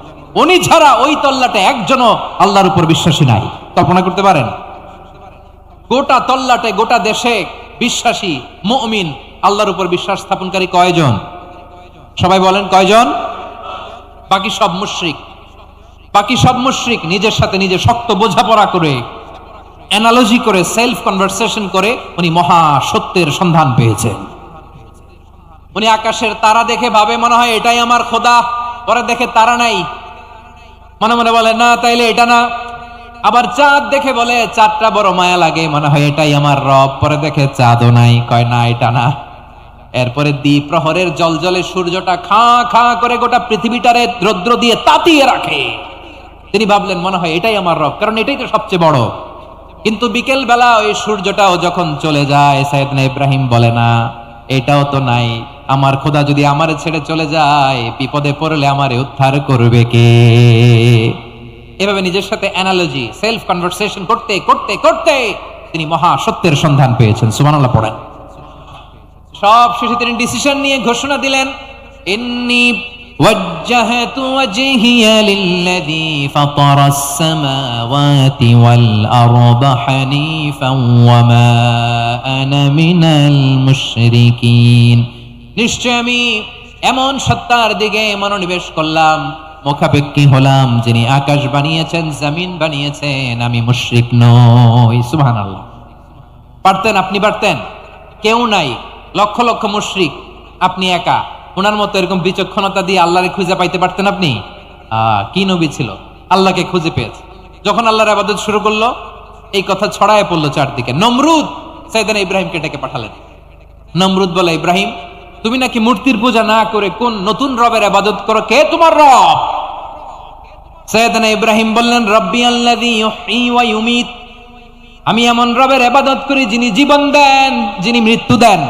উনি ছাড়া ওই তল্লাটে একজনও আল্লাহর উপর বিশ্বাসী নাই। কল্পনা করতে পারেন? গোটা তল্লাটে, গোটা দেশে বিশ্বাসী মুমিন, আল্লাহর উপর বিশ্বাস স্থাপনকারী কয়জন? সবাই বলেন কয়জন? বাকি সব মুশরিক। বাকি সব মুশরিক নিজের সাথে নিজে শক্ত বোঝাপড়া করে, অ্যানালজি করে, সেলফ কনভারসেশন করে উনি মহা সত্যের সন্ধান পেয়েছেন। উনি আকাশের তারা দেখে ভাবে মনে হয় এটাই আমার খোদা, পরে দেখে তারা নাই, মনে মনে বলে না তাইলে এটা না। আবার চাঁদ দেখে বলে চাঁদটা বড় মায়া লাগে, মনে হয় এটাই আমার রব, পরে দেখে চাঁদও নাই, কয় না এটা না। এরপরে দ্বীপ প্রহরের জলজলে সূর্যটা খা খা করে গোটা পৃথিবীটারে রৌদ্র দিয়ে তাতিয়ে রাখে। তিনি ভাবলেন মনে হয় এটাই আমার রব, কারণ এটাই তো সবচেয়ে বড়। কিন্তু বিকেল বেলা ওই সূর্যটাও যখন চলে যায়, সাইয়েদনা ইব্রাহিম বলে না এটাও তো নাই, আমার খোদা যদি আমারে ছেড়ে চলে যায়, বিপদে পড়লে আমারে উদ্ধার করবে কে? এভাবে নিজের সাথে অ্যানালজি, সেলফ কনভারসেশন করতে করতে করতে তিনি মহা সত্যের সন্ধান পেয়েছেন। সুবহানাল্লাহ পড়েন। সব শেষে তিনি ডিসিশন নিয়ে ঘোষণা দিলেন, ইন্নী ওয়াজ্জাহতু ওয়াজহিয়া লিল্লাযী ফাতারাস সামাওয়াতি ওয়াল আরদা হানিফান ওয়া মা আনা মিনাল মুশরিকিন। নিশ্চয় আমি এমন সত্তার দিকে মনোনিবেশ করলাম, মুখাপেক্ষী হলাম, যিনি আকাশ বানিয়েছেন, জমিন বানিয়েছেন, আমি মুশরিক নই। সুবহানাল্লাহ। পারতেন, আপনি পারতেন? কেউ নাই, লক্ষ লক্ষ মুশরিক, আপনি একা। ওনার মতো এরকম বিচক্ষণতা দিয়ে আল্লাহরে খুঁজে পাইতে পারতেন আপনি? কি নবী ছিল, আল্লাহকে খুঁজে পেয়েছে। যখন আল্লাহর ইবাদত শুরু করলো, এই কথা ছড়ায় পড়লো চারদিকে। নমরুদ সাইয়েদনা ইব্রাহিমকে ডেকে পাঠালেন। নমরুদ বলে, ইব্রাহিম তুমি নাকি মূর্তির পূজা না করে কোন নতুন রবের ইবাদত করো, কে তোমার রব? সাইয়েদনা ইব্রাহিম বললেন, রব্বি আল্লাযী ইউহয়ী ওয়া ইউমীত, আমি এমন রবের ইবাদত করি যিনি জীবন দেন, যিনি মৃত্যু দেন।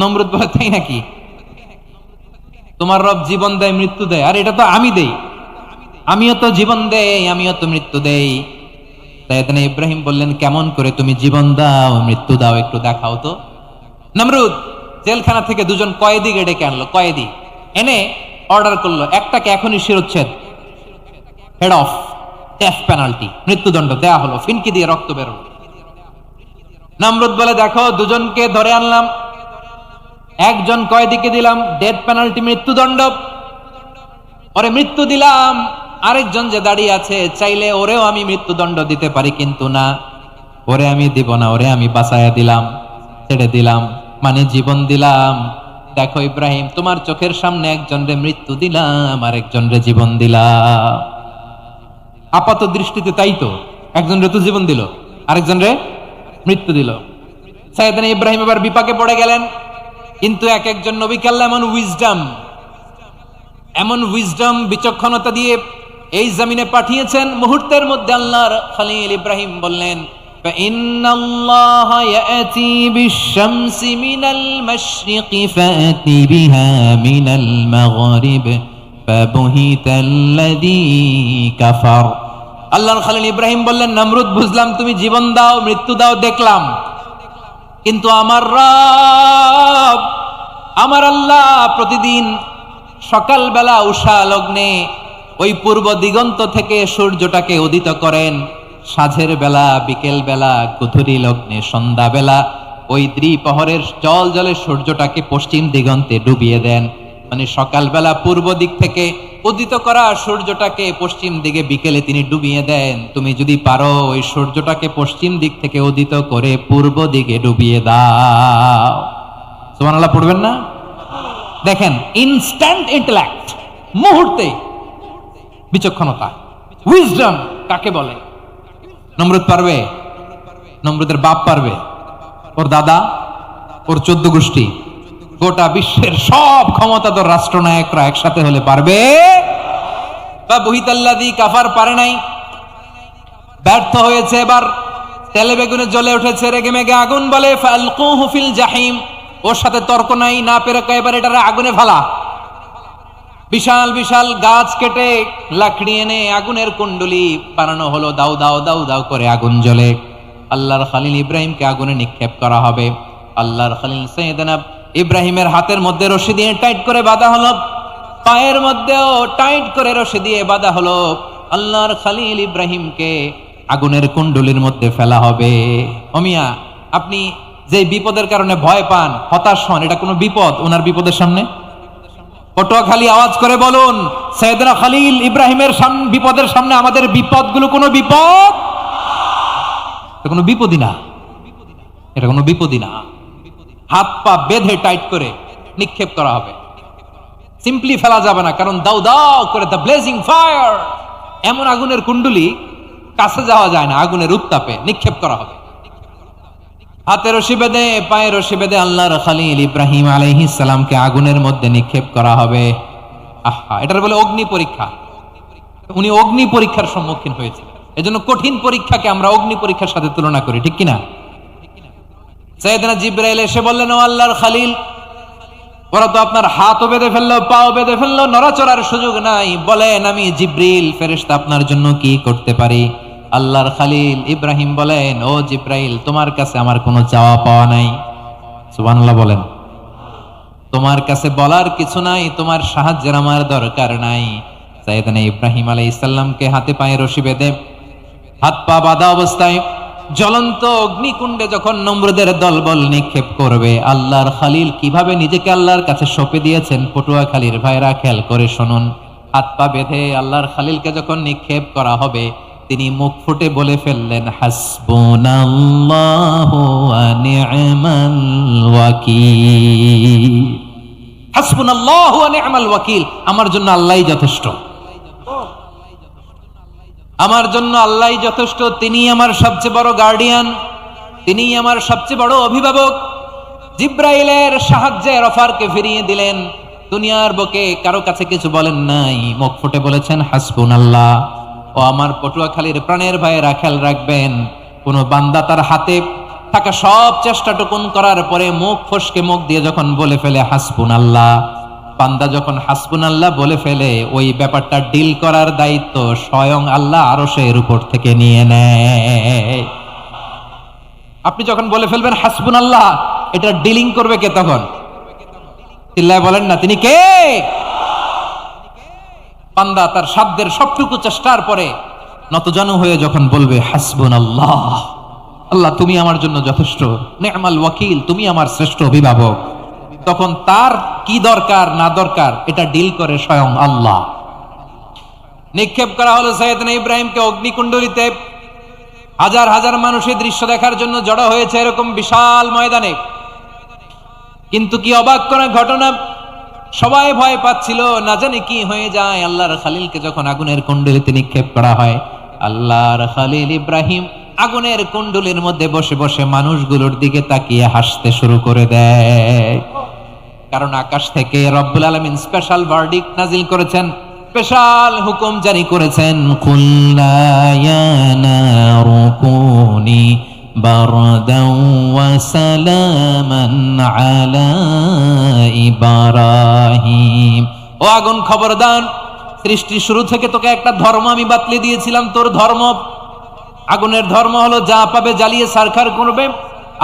নমরুদ বলে, তাই নাকি? তোমার রব জীবন দেয়, মৃত্যু দেয়, আর এটা তো আমি দেই, আমিও তো জীবন দেই, আমিও তো মৃত্যু দেই। সাইয়েদনা ইব্রাহিম বললেন, কেমন করে তুমি জীবন দাও, মৃত্যু দাও, একটু দেখাও তো। নমরুদ জেলখানা থেকে দুজন কয়েদি ডেকে আনলো। কয়েদি এনে অর্ডার করলো, একটাকে এখনই শিরোচ্ছেদ, হেড অফ, ডেথ পেনাল্টি, মৃত্যুদণ্ড দেয়া হলো, ফিনকি দিয়ে রক্ত বের হলো। নমরুদ বলে, দেখো দুজনকে ধরে আনলাম, একজন কয়েদিকে দিলাম ডেথ পেনাল্টি, মৃত্যুদণ্ড, ওরে মৃত্যু দিলাম। আরেকজন যে দাঁড়িয়ে আছে, চাইলে ওরেও আমি মৃত্যুদণ্ড দিতে পারি, কিন্তু না, ওরে আমি দিব না, ওরে আমি বাঁচাইয়া দিলাম, ছেড়ে দিলাম, মানে জীবন দিলাম। দেখো ইব্রাহিম, তোমার চোখের সামনে একজনরে মৃত্যু দিলাম, আরেকজনরে জীবন দিলাম। আপাত দৃষ্টিতে তাই তো, একজনরে তো জীবন দিল, আরেকজনরে মৃত্যু দিল। সাইয়েদনা ইব্রাহিম এবার বিপাকে পড়ে গেলেন। কিন্তু এক একজন নবীকে আল্লাহ এমন উইজডম বিচক্ষণতা দিয়ে এই জমিনে পাঠিয়েছেন, মুহূর্তের মধ্যে আল্লাহর খলিল ইব্রাহিম বললেন, ইন্নাল্লাহা ইয়াতি বিশ-শামসি মিনাল মাশরিকি ফাতি বিহা মিনাল মাগরিব ফাবুহিতাল্লাযী কাফার। আল্লাহর খলিল ইব্রাহিম বললেন, নমরুদ বুঝলাম তুমি জীবন দাও, মৃত্যু দাও, দেখলাম, কিন্তু আমার রব, আমার আল্লাহ প্রতিদিন সকালবেলা উষা লগ্নে ওই পূর্ব দিগন্ত থেকে সূর্যটাকে উদিত করেন, সাঁঝের বেলা, বিকেল বেলা, গধূলি লগ্নে, সন্ধ্যা বেলা ওই দ্বিপ্রহরের জল জলে সূর্যটাকে পশ্চিম দিগন্তে ডুবিয়ে দেন। মানে সকালবেলা পূর্ব দিক থেকে উদিত করা সূর্যটাকে পশ্চিম দিকে বিকেলে তিনি ডুবিয়ে দেন। তুমি যদি পারো ওই সূর্যটাকে পশ্চিম দিক থেকে উদিত করে পূর্ব দিকে ডুবিয়ে দাও। সুবহানাল্লাহ পড়বেন না? দেখেন, ইনস্ট্যান্ট ইন্টেলেক্ট, মুহূর্তে বিচক্ষণতা, উইজডম কাকে বলে? নমরুদ পারবে? নমরুদের বাপ পারবে, ওর দাদা, ওর 14 গোষ্ঠী, গোটা বিশ্বের সব ক্ষমতাধর রাষ্ট্রনায়করা একসাথে হলে পারবে? বা বুহিতাল্লাযী কাফার পারে নাই, ব্যর্থ হয়েছে। এবার তেলে বেগুনে জ্বলে উঠেছে, রেগে মেগে আগুন বলে, ফালকুহু ফিল জাহিম, ওর সাথে তর্ক নাই, না পেরে এবার এটারে আগুনে ফেলা। বিশাল বিশাল গাছ কেটে লাকড়ি এনে আগুনের কুণ্ডলি বানানো হলো, দাও দাও দাও দাও করে আগুন জ্বলে। আল্লাহর খলিল ইব্রাহিমকে আগুনে নিক্ষেপ করা হবে। আল্লাহর খলিল সাইয়েদনা ইব্রাহিমের হাতের মধ্যে রশি দিয়ে টাইট করে বাঁধা হলো, পায়ের মধ্যেও টাইট করে রশি দিয়ে বাঁধা হলো। আল্লাহর খলিল ইব্রাহিমকে আগুনের কুণ্ডলির মধ্যে ফেলা হবে। ওমিয়া, আপনি যে বিপদের কারণে ভয় পান, হতাশ হন, এটা কোনো বিপদ ওনার বিপদের সামনে? পটুয়াখালী আওয়াজ করে বলুন, সাইয়েদনা খলিল ইব্রাহিমের বিপদের সামনে আমাদের বিপদগুলো কোনো বিপদ? এটা কোনো বিপদই না, এটা কোনো বিপদই না। হাত পা বেঁধে টাইট করে নিক্ষেপ করা হবে, সিম্পলি ফেলা যাবে না, কারণ দাও দাও করে দ্য ব্লেজিং ফায়ার, এমন আগুনের কুণ্ডলি, কাছে যাওয়া যায় না, আগুনের উত্তাপে নিক্ষেপ করা হবে। হাতে রশি বেঁধে, পায়ে রশি বেঁধে আল্লাহর খলিল ইব্রাহিম আলাইহিস সালামকে আগুনের মধ্যে নিক্ষেপ করা হবে। আহা, এটার বলে অগ্নি পরীক্ষা। উনি অগ্নি পরীক্ষার সম্মুখীন হয়েছিলেন। এজন্য কঠিন পরীক্ষাকে আমরা অগ্নি পরীক্ষার সাথে তুলনা করি, ঠিক কিনা? সাইয়েদনা জিবরাইল এসে বললেন, ও আল্লাহর খালিল, ওরা তো আপনার হাতও বেঁধে ফেললো, পাও বেঁধে ফেললো, নড়াচড়ার সুযোগ নাই, বলেন আমি জিবরিল ফেরেশতা আপনার জন্য কি করতে পারি? আল্লাহর খালিল ইব্রাহিম বলেন, ও জিবরাইল, তোমার কাছে আমার কোনো চাওয়া পাওয়া নাই। সুবহানাল্লাহ বলেন। তোমার কাছে বলার কিছু নাই, তোমার সাহায্যের আমার দরকার নাই। সাইয়েদনা ইব্রাহিম আলাইহিস সালামকে হাতে পায়ে রশি বেঁধে হাত পা বাঁধা অবস্থায় জ্বলন্ত অগ্নিকুণ্ডে যখন নমরুদের দলবল নিক্ষেপ করবে, আল্লাহর খালিল কিভাবে নিজেকে আল্লাহর কাছে সঁপে দিয়েছেন পটুয়াখালীর ভাইরা খেয়াল করে শুনুন। হাত পা বেঁধে আল্লাহর খালিলকে যখন নিক্ষেপ করা হবে, তিনি মুখ ফুটে বলে ফেললেন, হাসবুনাল্লাহু ওয়া নি'মাল ওয়াকিল। হাসবুনাল্লাহু ওয়া নি'মাল ওয়াকিল, আমার জন্য আল্লাহই যথেষ্ট, আমার জন্য আল্লাহই যথেষ্ট। তিনি আমার সবচেয়ে বড় গার্ডিয়ান, তিনি আমার সবচেয়ে বড় অভিভাবক। জিব্রাইলের সাহায্যের অফারকে ফিরিয়ে দিলেন, দুনিয়ার বুকে কারো কাছে কিছু বলেন নাই, মুখ ফুটে বলেছেন হাসবুনাল্লাহ। ও আমার পটুয়াখালীর প্রাণের ভাইয়েরা খেয়াল রাখবেন, কোন বান্দা তার হাতে থাকা সব চেষ্টাটুকুন করার পরে মুখ ফসকে মুখ দিয়ে যখন বলে ফেলে হাসবুনাল্লাহ, বান্দা যখন হাসবুনাল্লাহ বলে ফেলে, ওই ব্যাপারটা ডিল করার দায়িত্ব স্বয়ং আল্লাহ আরশের উপর থেকে নিয়ে নেয়। আপনি যখন বলে ফেলবেন হাসবুনাল্লাহ, এটা ডিলিং করবে কে তখন? চিল্লায় বলেন না, তিনি কে? বান্দা তার সাধ্যের সবটুকু চেষ্টার পরে নতজানু হয়ে যখন বলবে হাসবুনাল্লাহ, আল্লাহ তুমি আমার জন্য যথেষ্ট, নি'মাল ওয়াকিল, তুমি আমার শ্রেষ্ঠ অভিভাবক, তখন তার কি দরকার না দরকার এটা ডিল করে স্বয়ং আল্লাহ। নিক্ষেপ করা হলো সাইয়েদনা ইব্রাহিমকে অগ্নিকুণ্ডলিতে। হাজার হাজার মানুষের দৃশ্য দেখার জন্য জড়ো হয়েছে এরকম বিশাল ময়দানে। কিন্তু কি অবাক করা ঘটনা, সবাই ভয় পাচ্ছিল, না জানি কি হয়ে যায়। আল্লাহর খালিলকে যখন আগুনের কুণ্ডলিতে নিক্ষেপ করা হয়, আল্লাহর খালিল ইব্রাহিম আগুনের কুণ্ডলীর মধ্যে বসে বসে মানুষগুলোর দিকে তাকিয়ে হাসতে শুরু করে দেয়। কারণ আকাশ থেকে রব্বুল আলামিন স্পেশাল ভার্ডিক্ট নাজিল করেছেন, স্পেশাল হুকুম জারি করেছেন, কুল্লা ইয়া নারু কুনি বারদাও ওয়া সালামান আলা ইব্রাহিম। ও আগুন খবরদার, সৃষ্টির শুরু থেকে তোকে একটা ধর্ম আমি বাতলে দিয়েছিলাম, তোর ধর্ম, আগুনের ধর্ম হলো যা পাবে জ্বালিয়ে সারখার করবে।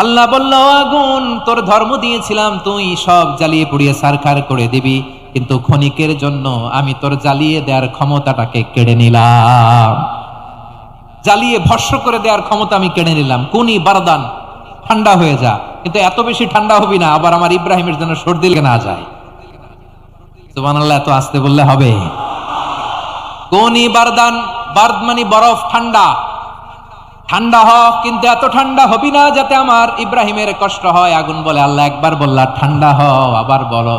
আল্লাহ বলল, আগুন তোর ধর্ম দিয়েছিলাম, তুই সব জ্বালিয়ে পুড়িয়ে সারখার করে দিবি, কিন্তু ক্ষণিকের জন্য আমি তোর জ্বালিয়ে দেওয়ার ক্ষমতাটাকে কেড়ে নিলাম, জ্বালিয়ে ভস্ম করে দেওয়ার ক্ষমতা আমি কেড়ে নিলাম। কুনি বারদান, ঠান্ডা হয়ে যা, কিন্তু এত বেশি ঠান্ডা হবি না আবার আমার ইব্রাহিমের জন্য সর্দি লেগে না যায়। সুবহানাল্লাহ, এত আসতে বললে হবে? কুনি বারদান, বারদ মানে বরফ, ঠান্ডা, ঠান্ডা হ, কিন্তু এত ঠান্ডা হবি না যাতে আমার ইব্রাহিমের কষ্ট হয়। আগুন বলে, আল্লাহ একবার বললা ঠান্ডা হ, আবার বলো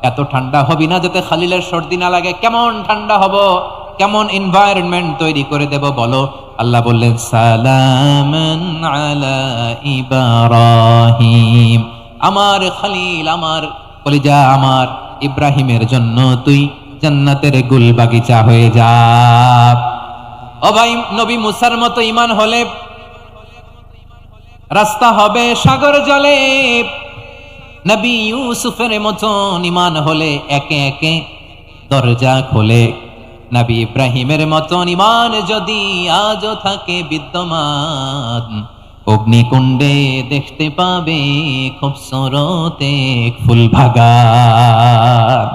এত ঠান্ডা হবি না যাতে খালিলের সর্দি না লাগে। কেমন ঠান্ডা হব, কেমন এনভায়রনমেন্ট তৈরি করে দেব বলো? আল্লাহ বললেন, সালামান আলা ইব্রাহিম, আমার খালিল, আমার কলিজা, আমার ইব্রাহিমের জন্য তুই জান্নাতের গুল বাগিচা হয়ে যা। ও ভাই, নবী মুসার মতো ঈমান হলে রাস্তা হবে সাগর জলে, নবী ইউসুফের মতন ঈমান হলে একে একে দরজা খোলে, নবী ইব্রাহিমের মতন ঈমান যদি আজও থাকে বিদ্যমান, অগ্নিকুণ্ডে দেখতে পাবে খুবসুরত এক ফুল বাগান।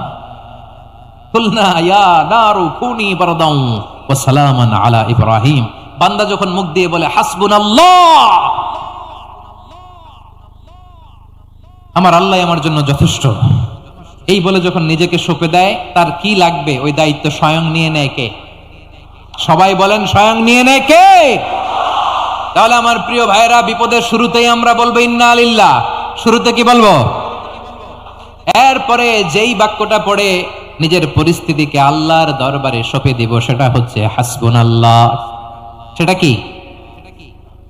কুলনা ইয়া নারু কুনি বারদাও ওয়া সালামান আলা ইব্রাহিম। বান্দা যখন মুখ দিয়ে বলে হাসবুনাল্লাহ, আমার আল্লাহ আমার জন্য যথেষ্ট, এই বলে যখন নিজেকে সঁপে দেয়, তার কি লাগবে ওই দায়িত্ব স্বয়ং নিয়ে নেয় কে? সবাই বলেন, স্বয়ং নিয়ে নেয় কে? তাহলে আমার প্রিয় ভাইরা, বিপদের শুরুতেই আমরা বলবো ইন্না লিল্লাহ। শুরুতে কি বলবো? এরপরে যেই বাক্যটা পড়ে নিজের পরিস্থিতিকে আল্লাহর দরবারে সঁপে দিব, সেটা হচ্ছে হাসবুনাল্লাহ। সেটা কি?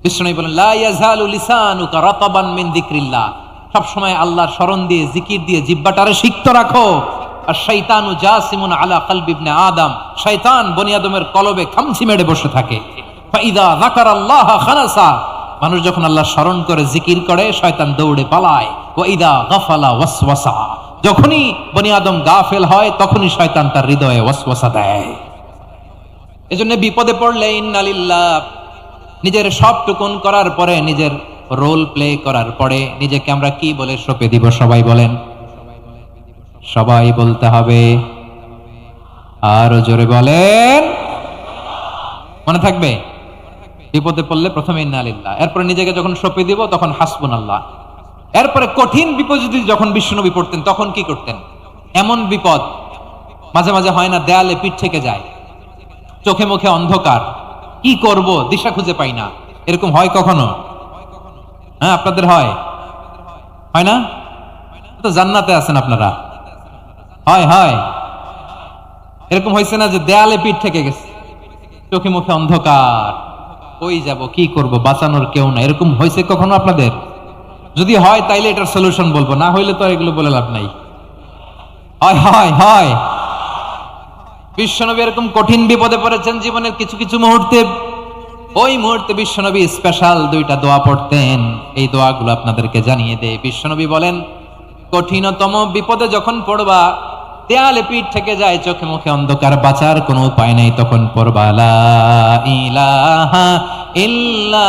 বিষ্ণু বলেন, লা ইয়াজালু লিসানুকা রাতাবান মিন যিকরিল্লাহ, সব সময় আল্লাহর স্মরণ দিয়ে, জিকির দিয়ে জিহ্বাটারে সিক্ত রাখো। আর শয়তানু জাসিমুন আলা কলবি ইবনে আদম, শয়তান বনি আদমের কলবে খামচি মেরে বসে থাকে। ফাইদা যাকারাল্লাহ খানাসা, মানুষ যখন আল্লাহ স্মরণ করে জিকির করে শয়তান দৌড়ে পালায়। ওয়াইদা গাফালা ওয়াসওয়াসা, যখনই বনি আদম গাফেল হয় তখনই শয়তান তার হৃদয়ে ওয়াসওয়াসা দেয়। এজন্য বিপদে পড়লে ইন্নালিল্লাহ, নিজের সবটুকুন করার পরে, নিজের রোল প্লে করার পরে নিজেকে আমরা কি বলে সঁপে দিব? সবাই বলেন, সবাই বলতে হবে। আরো জোরে বলেন, মনে থাকবে? বিপদে পড়লে প্রথমে ইন্নালিল্লাহ, এরপরে নিজেকে যখন সঁপে দিব তখন হাসবুনাল্লাহ। এরপরে কঠিন বিপদ যদি যখন বিশ্বনবী পড়তেন তখন কি করতেন? এমন বিপদ মাঝে মাঝে হয় না, দেয়ালে পিঠ থেকে যায়, চোখে মুখে অন্ধকার, কি করব দিশা খুঁজে পাই না, এরকম হয় কখনো? হ্যাঁ, আপনাদের হয়? হয় না? তো জান্নাতে আছেন আপনারা। হয় হয়, এরকম হয়েছে না যে দেয়ালে পিঠ থেকে গেছে, চোখে মুখে অন্ধকার, কই যাব, কি করব, বাঁচানোর কেউ না, এরকম হয়েছে কখনো আপনাদের? যদি হয় তাইলে এটার সলিউশন বলবো, না হইলে তো এগুলো বলে লাভ নাই। হয় হয় হয়, বিশ্বনবী এরকম কঠিন বিপদে পড়েছেন জীবনের কিছু কিছু মুহূর্তে। ওই মুহূর্তে বিশ্বনবী স্পেশাল দুইটা দোয়া পড়তেন, এই দোয়াগুলো আপনাদেরকে জানিয়ে দেয়। বিশ্বনবী বলেন, কঠিনতম বিপদে যখন পড়বা, দেয়ালে পিঠ থেকে যায়, চোখে মুখে অন্ধকার, বাঁচার কোনো উপায় নেই, তখন পড়বা লা ইলাহা ইল্লা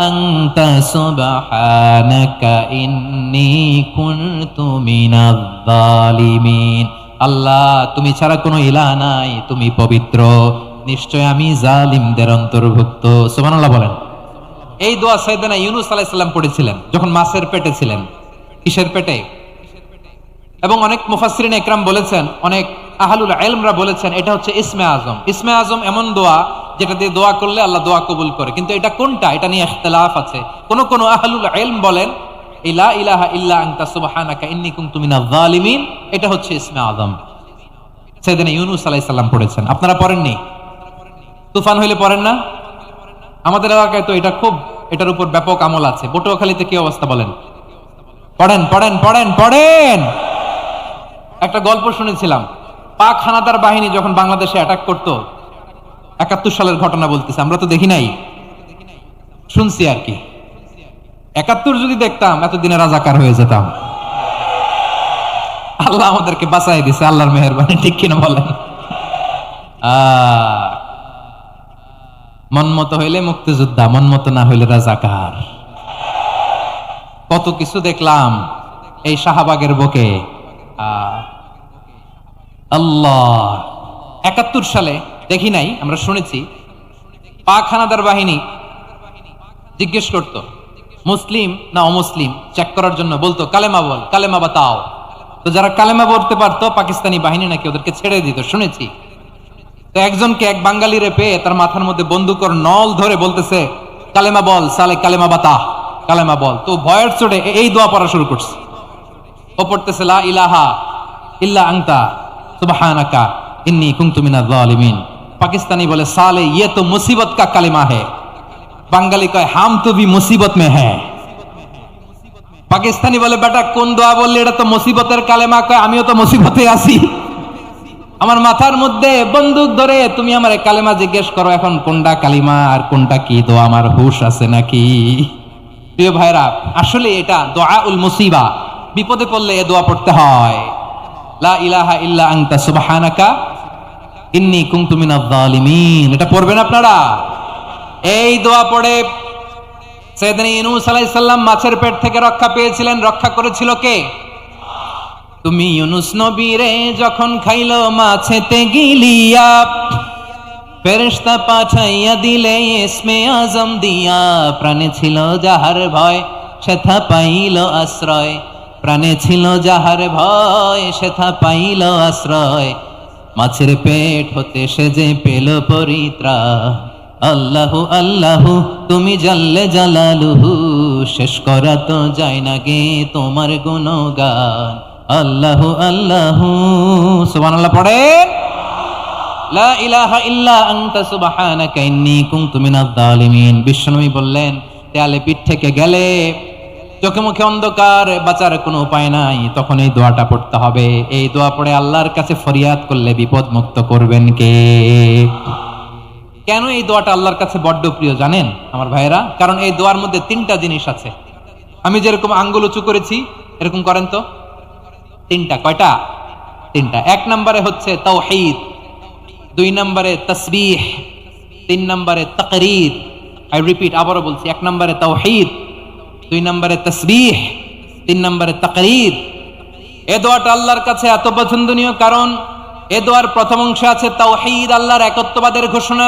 আনতা সুবহানাকা ইন্নী কুনতু মিনাজ জালিমিন। আল্লাহ, তুমি ছাড়া কোনো ইলাহ নাই, তুমি পবিত্র, নিশ্চয় আমি জালিমদের অন্তর্ভুক্ত। সুবহানাল্লাহ বলেন। এই দোয়া সাইয়েদনা ইউনূস আলাইহিস সালাম পড়েছিলেন যখন মাছের পেটে ছিলেন। কিসের পেটে? এবং অনেক মুফাসসিরিন ইকরাম বলেছেন, অনেক আহলুল ইলমরা বলেছেন এটা হচ্ছে ইসমে আজম। ইসমে আজম এমন দোয়া যেটা দিয়ে দোয়া করলে আল্লাহ দোয়া কবুল করে, কিন্তু এটা কোনটা এটা নিয়ে ইখতিলাফ আছে। কোন আহলুল ইলম বলেন লা ইলাহা ইল্লা আনতা সুবহানাকা ইন্নী কুনতু মিনাজ জালিমিন, এটা হচ্ছে ইসমে আজম। সাইয়েদনা ইউনূস আলাইহিস সালাম পড়েছেন, আপনারা পড়েননি? তুফান হইলে পড়েন না? আমাদের এলাকায় তো এটা খুব, এটার উপর ব্যাপক আমল আছে। পটুয়াখালীতে কি অবস্থা বলেন? পড়েন পড়েন পড়েন পড়েন। একটা গল্প শুনেছিলাম, পাক হানাদার বাহিনী যখন বাংলাদেশে অ্যাটাক করত, ৭১ সালের ঘটনা বলতেছে, আমরা তো দেখি নাই, শুনছি আর কি। ৭১ যদি দেখতাম এতদিনে রাজাকার হয়ে যেতাম। আল্লাহ আমাদেরকে বাঁচাই দিছে, আল্লাহর মেহেরবানি, ঠিক কিনা বলেন? মন মতো হইলে মুক্তিযোদ্ধা, মন মতো না হইলে রাজাকার। কত কিছু দেখলাম এই শাহবাগের বুকে। আল্লাহ, ৭১ সালে দেখি নাই, আমরা শুনেছি পাক হানাদার বাহিনী জিজ্ঞেস করত মুসলিম না অমুসলিম চেক করার জন্য, বলতো কালেমা বল, কালেমা বাতাও। তো যারা কালেমা বলতে পারতো পাকিস্তানি বাহিনী নাকি ওদেরকে ছেড়ে দিত, শুনেছি। তো একজনকে, এক বাঙালিরে পেয়ে তার মাথার মধ্যে বন্দুকর নল ধরে বলতেছে কালেমা বল সালে, কালেমা বাতা, কালেমা বল। তো ভয়ের চোটে এই দোয়া পড়া শুরু করছে। ও পড়তেছে লা ইলাহা ইল্লা আনতা সুবহানাকা ইন্নী কুনতু মিনাজ জালিমিন। পাকিস্তানি বলে সালে ये तो मुसीबत का कलिमा है। বাঙালি কয় হাম তো ভি মুসিবত মে হ্যায়। পাকিস্তানি বলে বেটা কোন দোয়া বললি, এটা তো মুসিবতের কালেমা। কয় আমিও তো মুসিবতে আছি, আমার মাথার মধ্যে বন্দুক ধরে তুমি আমার কালেমা জিজ্ঞেস করো, এখন কোনটা কালিমা আর কোনটা কি দোয়া, আমার হুশ আছে নাকি? প্রিয় ভাইরা, আসলে এটা দোয়াউল মুসিবা, বিপদে পড়লে এ দোয়া পড়তে হয়। লা ইলাহা ইল্লা আনতা সুবহানাকা ইন্নী কুনতু মিনাজ জালিমিন, এটা পড়বেন আপনারা। এই দোয়া পড়ে সাইয়েদনা ইউনূস আলাইহিস সালাম মাছের পেট থেকে রক্ষা পেয়েছিলেন। রক্ষা করেছিল কে? তুমি ইউনূস নবী রে যখন খাইলো মাছেতে গিলিয়া, ফেরেশতা পাঠাইয়া দিলে ইসমে আজম দিয়া। প্রাণে ছিল যাহার ভয় সেথা পাইল আশ্রয়, প্রাণে ছিল যাহার ভয় সেথা পাইল আশ্রয়। মাছের পেট হতে সে যে পেল পরিত্রাণ। আল্লাহু আল্লাহু তুমি জাল্লে জালালুহু, শেষ করা তো যায় না গে তোমার গুণগান। আল্লাহু আল্লাহু, সুবহানাল্লাহ পড়ে। লা ইলাহা ইল্লা আনতা সুবহানাকা ইন্নী কুনতু মিনাজ জালিমিন। বিশ্বনবী বললেন দেয়ালে পিঠ থেকে গেলে, চোখে মুখে অন্ধকার, বাঁচার কোনো উপায় নাই, তখন এই দোয়াটা পড়তে হবে। এই দোয়া পড়ে আল্লাহর কাছে ফরিয়াদ করলে বিপদ মুক্ত করবেন কে? কেন এই দোয়াটা আল্লাহর কাছে বড্ড প্রিয় জানেন আমার ভাইয়েরা? কারণ এই দোয়ার মধ্যে তিনটা জিনিস আছে। আমি যেরকম আঙ্গুল উঁচু করেছি এরকম করেন তো। তিনটা। কয়টা? তিনটা। এক নম্বরে হচ্ছে তাওহীদ, দুই নম্বরে তাসবিহ, তিন নম্বরে তাকরীর। আই রিপিট, আবারও বলছি, এক নম্বরে তাওহীদ, দুই নম্বরে তাসবিহ, তিন নম্বরে তাকরীর। এ দোয়াটা আল্লাহর কাছে এত পছন্দনীয় কারণ এ দোয়ার প্রথম অংশে আছে তাওহীদ, আল্লাহর একত্ববাদের ঘোষণা।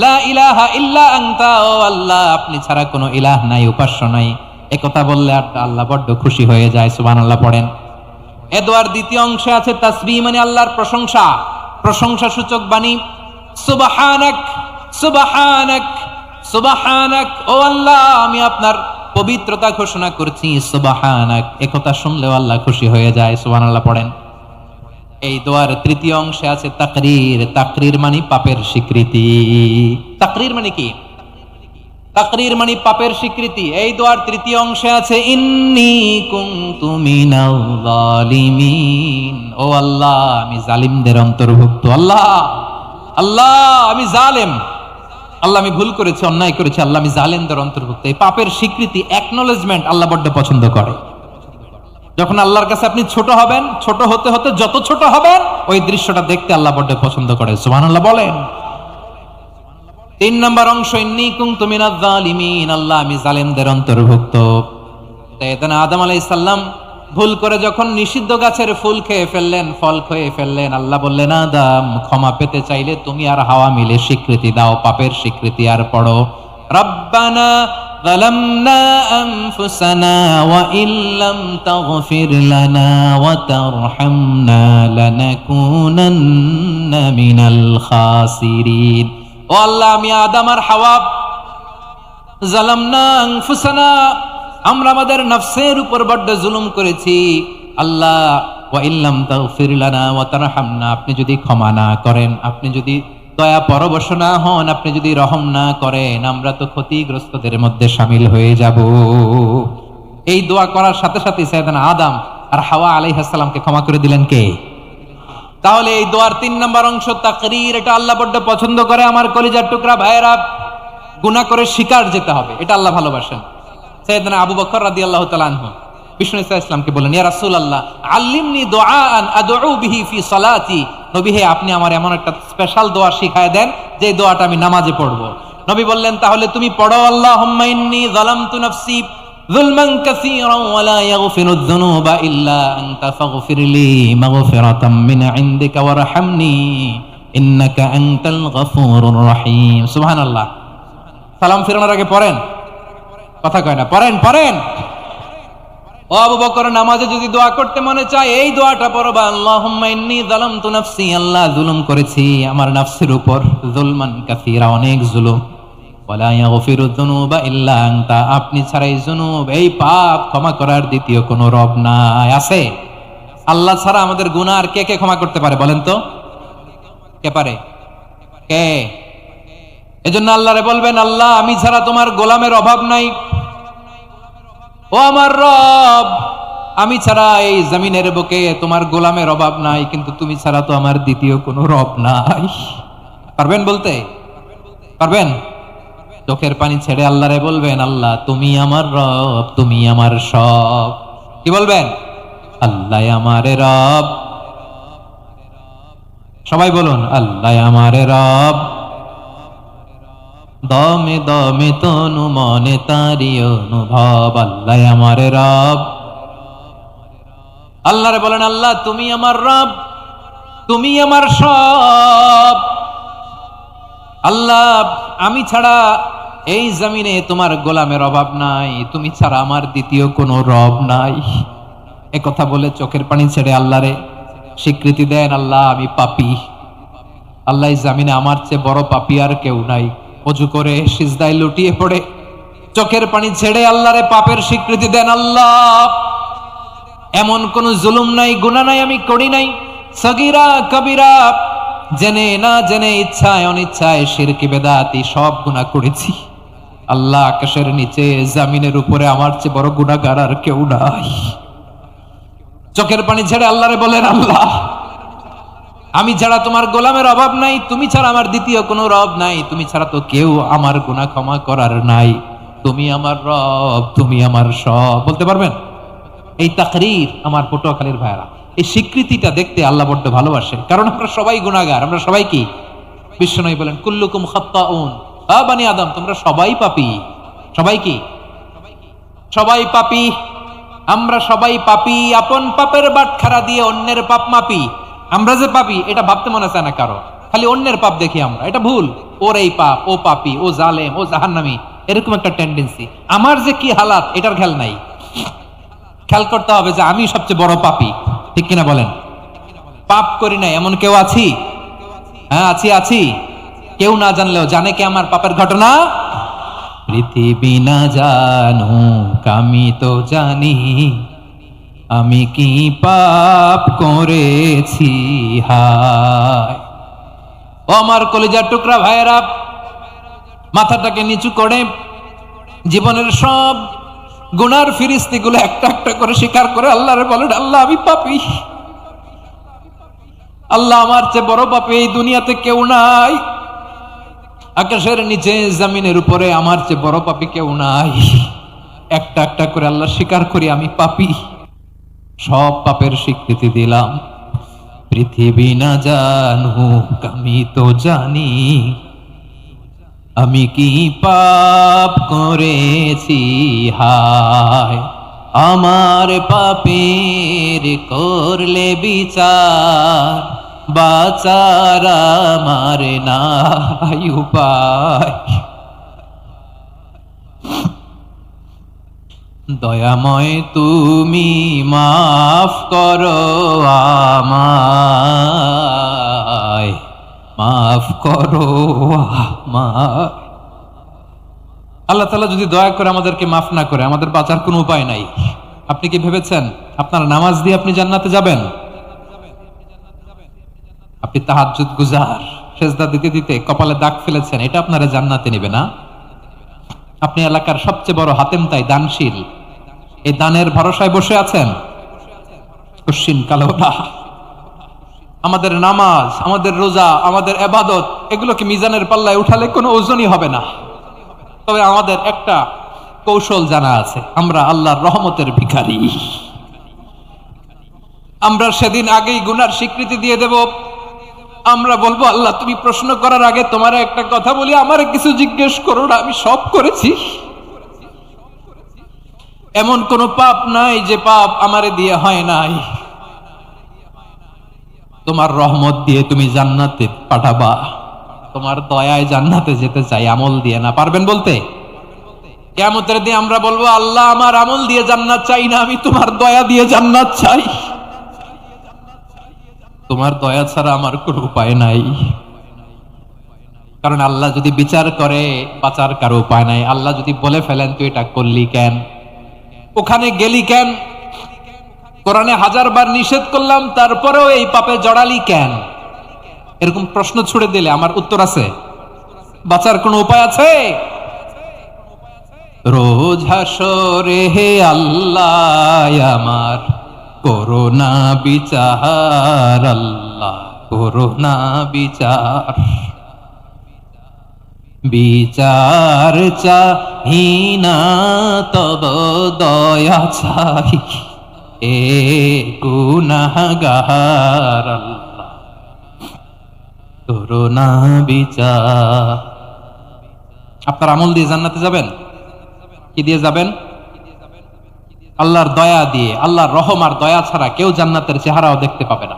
লা ইলাহা ইল্লা আনতা, ও আল্লাহ আপনি ছাড়া কোনো ইলাহ নাই, উপাস্য নাই। এ কথা বললে আল্লাহ বড্ড খুশি হয়ে যায়। সুবহানাল্লাহ পড়েন। এ দোয়ার দ্বিতীয় অংশে আছে তাসবিহ, মানে আল্লাহর প্রশংসা, প্রশংসা সূচক বাণী। সুবহানাক সুবহানাক সুবহানাক, ও আল্লাহ আমি আপনার পবিত্রতা ঘোষণা করছি। সুবহানাক, একথা শুনলেও আল্লাহ খুশি হয়ে যায়। সুবহানাল্লাহ পড়েন। এই দোয়ার তৃতীয় অংশে আছে তাকরীর, তাকরীর মানে পাপের স্বীকৃতি। তাকরীর মানে কি? তাকরীর মানে পাপের স্বীকৃতি। এই দোয়ার তৃতীয় অংশে আছে ইন্নী কুনতু মিনাল জালিমিন, ও আল্লাহ আমি জালিমদের অন্তর্ভুক্ত। আল্লাহ আল্লাহ আমি জালেম, আল্লাহ আমি ভুল করেছি, অন্যায় করেছি, আল্লাহ আমি জালেমদের অন্তর্ভুক্ত। এই পাপের স্বীকৃতি, অ্যাকনলেজমেন্ট আল্লাহ বড্ড পছন্দ করে। যখন আল্লাহর কাছে আপনি ছোট হবেন, ছোট হতে হতে যত ছোট হবেন ওই দৃশ্যটা দেখতে আল্লাহ বড্ড পছন্দ করে। সুবহানাল্লাহ বলেন। তিন নম্বর অংশ ইন্নী কুনতু মিনাজ জালিমিন, আল্লাহ আমি জালেমদের অন্তর্ভুক্ত। সাইয়েদনা আদম আলাইহিস সালাম ভুল করে যখন নিষিদ্ধ গাছের ফুল খেয়ে ফেললেন, ফল খেয়ে ফেললেন, আল্লাহ বললেন আদম ক্ষমা পেতে চাইলে তুমি আর হাওয়া মিলে স্বীকৃতি দাও, পাপের স্বীকৃতি। আর পড়ো রব্বানা যালামনা আনফুসানা ওয়া ইল্লাম তাগফির লানা ওয়া তারহামনা লানাকুনান্না মিনাল খাসিরিন। ও আল্লাহ আমি আদম আর হাওয়া যালামনা আনফুসানা, আমরা আমাদের নফসের উপর বড্ড জুলুম করেছি। আল্লাহ ওয়া ইল্লাম তাগফির লানা ওয়া তারহামনা, আপনি যদি ক্ষমা না করেন, আপনি যদি দয়া পরবশ না হন, আপনি যদি রহম না করেন, আমরা তো ক্ষতিগ্রস্তদের মধ্যে শামিল হয়ে যাব। এই দোয়া করার সাথে সাথে সাইয়েদনা আদম আর হাওয়া আলাইহিস সালামকে ক্ষমা করে দিলেন কে? তাহলে এই দোয়ার তিন নম্বর অংশ তাকরীর, এটা আল্লাহ বড্ড পছন্দ করে। আমার কলিজার টুকরা ভাইয়েরা, গুনাহ করে শিকার যেতে হবে, এটা আল্লাহ ভালোবাসেন। সাইয়েদনা আবু বকর রাদিয়াল্লাহু তাআলা আনহু বিষ্ণু ইসলামকে বলেন, ইয়া রাসূলুল্লাহ আল্লিমনি দুআআন আদউ বিহি ফি সালাতি, নবী হে আপনি আমার এমন একটা স্পেশাল দোয়া শিখায় দেন যে দোয়াটা আমি নামাজে পড়ব। নবী বললেন তাহলে তুমি পড়ো আল্লাহুম্মা ইন্নী যালামতু নাফসি যুলমান কাসীরান ওয়া লা ইয়াগফিরুয যুনুবা ইল্লা আনতা ফাগফিরলি মাগফিরাতাম মিন ইনদিকা ওয়ারহামনি ইন্নাকা আনতাল গফুরুর রহিম। সুবহানাল্লাহ। সালাম ফিরানোর আগে পড়েন, কথা কয় না, পড়েন পড়েন। ও আবু বকর, নামাজে যদি দোয়া করতে মনে চায় এই দোয়াটা পড়বা, আল্লাহুম্মা ইন্নী যালামতু নাফসি, আল্লাহ জুলুম করেছি আমার নফসের উপর, যুলমান কাসীরা অনেক জুলুম, ওয়া লা ইয়াগফিরুয যুনুবা ইল্লা আনতা, আপনি ছাড়া এই জুনুব, এই পাপ ক্ষমা করার দ্বিতীয় কোনো রব নাই। আছে? আল্লাহ ছাড়া আমাদের গুনাহ আর কে কে ক্ষমা করতে পারে বলেন তো? কে পারে? কে? এজন্য আল্লাহরে বলবেন আল্লাহ আমি ছাড়া তোমার গোলামের অভাব নাই, ও আমার রব আমি ছাড়া এই জমিনের বুকে তোমার গোলামের অভাব নাই, কিন্তু তুমি ছাড়া তো আমার দ্বিতীয় কোনো রব নাই। পারবেন বলতে? পারবেন? চোখের পানি ছেড়ে আল্লাহরে বলবেন আল্লাহ তুমি আমার রব, তুমি আমার সব। কি বলবেন? আল্লাহ আমারে রব। সবাই বলুন আল্লাহ আমারে রব, দমে দমে তনু মনে তারি অনুভব, আল্লাহ আমারে রব। আল্লাহরে বলেন আল্লাহ তুমি আমার রব, তুমি আমার সব। আল্লাহ আমি ছাড়া এই জমিনে তোমার গোলামের অভাব নাই, তুমি ছাড়া আমার দ্বিতীয় কোনো রব নাই। একথা বলে চোখের পানি ছেড়ে আল্লাহরে স্বীকৃতি দেন আল্লাহ আমি পাপী, আল্লাহ এই জমিনে আমার চেয়ে বড় পাপী আর কেউ নাই। ওযু করে সিজদায় লুটিয়ে পড়ে চোখের পানি ছেড়ে আল্লাহরে পাপের স্বীকৃতি দেন আল্লাহ এমন কোন জুলুম নাই, গুনাহ নাই আমি করি নাই, সগীরা কবিরা, জেনে না জেনে, ইচ্ছায় অনিচ্ছায়, শিরকি বেদাতি সব গুনাহ করেছি। আল্লাহ আকাশের নিচে জমিনের উপরে আমার চেয়ে বড় গুনাহগার আর কেউ নাই। চোখের পানি ছেড়ে আল্লাহরে বলেন আল্লাহ আমি ছাড়া তোমার গোলামের অভাব নাই, তুমি ছাড়া আমার দ্বিতীয় কোনো রব নাই, তুমি ছাড়া তো কেউ আমার গুনাহ ক্ষমা করার নাই, তুমি আমার রব, তুমি আমার সব। বলতে পারবেন? এই তাকরীর আমার পটুয়াখালীর ভাইরা, এই স্বীকৃতিটা দেখতে আল্লাহ বড্ড ভালোবাসে, কারণ আমরা সবাই গুনাহগার। আমরা সবাই কি? বিশ্বনবী বলেন কুল্লুকুম খাত্তাউন, বানি আদম তোমরা সবাই পাপী। সবাই কি? সবাই পাপী। আমরা সবাই পাপী, আপন পাপের বাটখারা দিয়ে অন্যের পাপ মাপি। আমরা যে পাপী এটা ভাবতে মনে চায় না কারো, খালি অন্যের পাপ দেখি আমরা, এটা ভুল। ওর এই পাপ, ও পাপী, ও জালেম, ও জাহান্নামী, এরকম একটা টেন্ডেন্সি। আমার যে কি হালাত এটার খেয়াল নাই। খেয়াল করতে হবে যে আমি সবচেয়ে বড় পাপী, ঠিক কিনা বলেন? পাপ করি নাই এমন কেউ আছি? হ্যাঁ আছি, আছি। কেউ না জানলেও জানে কে আমার পাপের ঘটনা? পৃথিবী না জানুক আমি তো জানি, আমি কি পাপ করেছি হায়। ও আমার কলিজার টুকরা ভাইয়েরা, মাথাটাকে নিচু করে জীবনের সব গুনার ফিরিস্তিগুলো একটা একটা করে স্বীকার করে আল্লাহরে বলেন, আল্লাহ আমি পাপী, আল্লাহ আমার চেয়ে বড় পাপী এই দুনিয়াতে কেউ নাই, আকাশের নিচে জমিনের উপরে আমার চেয়ে বড় পাপী কেউ নাই। একটা একটা করে আল্লাহ স্বীকার করি আমি পাপী, সব পাপের স্বীকৃতি দিলাম। পৃথিবী না জানুক আমি তো জানি, আমি কি পাপ করেছি হায়। আমার পাপের করলে বিচার, বাঁচার আমার নাই উপায়। দয়াময় তুমি মাফ করো আমায়, মাফ করো আমায়। আল্লাহ তাআলা যদি দয়া করে আমাদেরকে মাফ না করে, আমাদের বাঁচার কোনো উপায় নাই। আপনি কি ভেবেছেন আপনার নামাজ দিয়ে আপনি জান্নাতে যাবেন? আপনি তাহাজ্জুদ গুজার, সেজদা দিতে দিতে কপালে দাগ ফেলেছেন, এটা আপনারা জান্নাতে নেবে না? আপনি এলাকার সবচেয়ে বড় হাতেম তাই দানশীল, এই দানের ভরসায় বসে আছেন, কশিন কালো না। আমাদের নামাজ, আমাদের রোজা, আমাদের ইবাদত, এগুলোকে মিজানের পাল্লায় উঠালে কোনো ওজনই হবে না। তবে আমাদের একটা কৌশল জানা আছে, আমরা আল্লাহর রহমতের ভিখারি। আমরা সেদিন আগেই গুনার স্বীকৃতি দিয়ে দেব। আমরা বলবো, আল্লাহ তুমি প্রশ্ন করার আগে তোমার একটা কথা বলি, আমার কিছু জিজ্ঞেস করো না, আমি সব করেছি। এমন কোন পাপ নাই যে পাপ আমারে দিয়ে হয় নাই। তোমার রহমত দিয়ে তুমি জান্নাতে পাঠাবা, তোমার দয়ায় জান্নাতে যেতে চাই, আমল দিয়ে না। পারবেন বলতে? কিয়ামতের দিন আমরা বলবো, আল্লাহ আমার আমল দিয়ে জান্নাত চাই না, আমি তোমার দয়া দিয়ে জান্নাত চাই। তোমার দয়া ছাড়া আমার কোনো উপায় নাই। কারণ আল্লাহ যদি বিচার করে বাঁচার কারো উপায় নাই। আল্লাহ যদি বলে ফেলেন তুই এটা করলি কেন, ওখানে গেলি কেন, কোরআনে 1000 বার নিষেধ করলাম তারপরেও এই পাপে জড়ালি কেন, এরকম প্রশ্ন ছুড়ে দিলে আমার উত্তর আছে? বাঁচার কোনো উপায় আছে? রোজ হাসরে হে আল্লাহ আমার করোনা বিচার, আল্লাহ করোনা বিচার। বিচার চাহি না তব দয়া চাই, এ গুনাহগার আল্লাহ করোনা বিচার। আপনার আমল দিয়ে জান্নাতে যাবেন? কি দিয়ে যাবেন? আল্লাহর দয়া দিয়ে। আল্লাহর রহম আর দয়া ছাড়া কেউ জান্নাতের চেহারাও দেখতে পাবে না।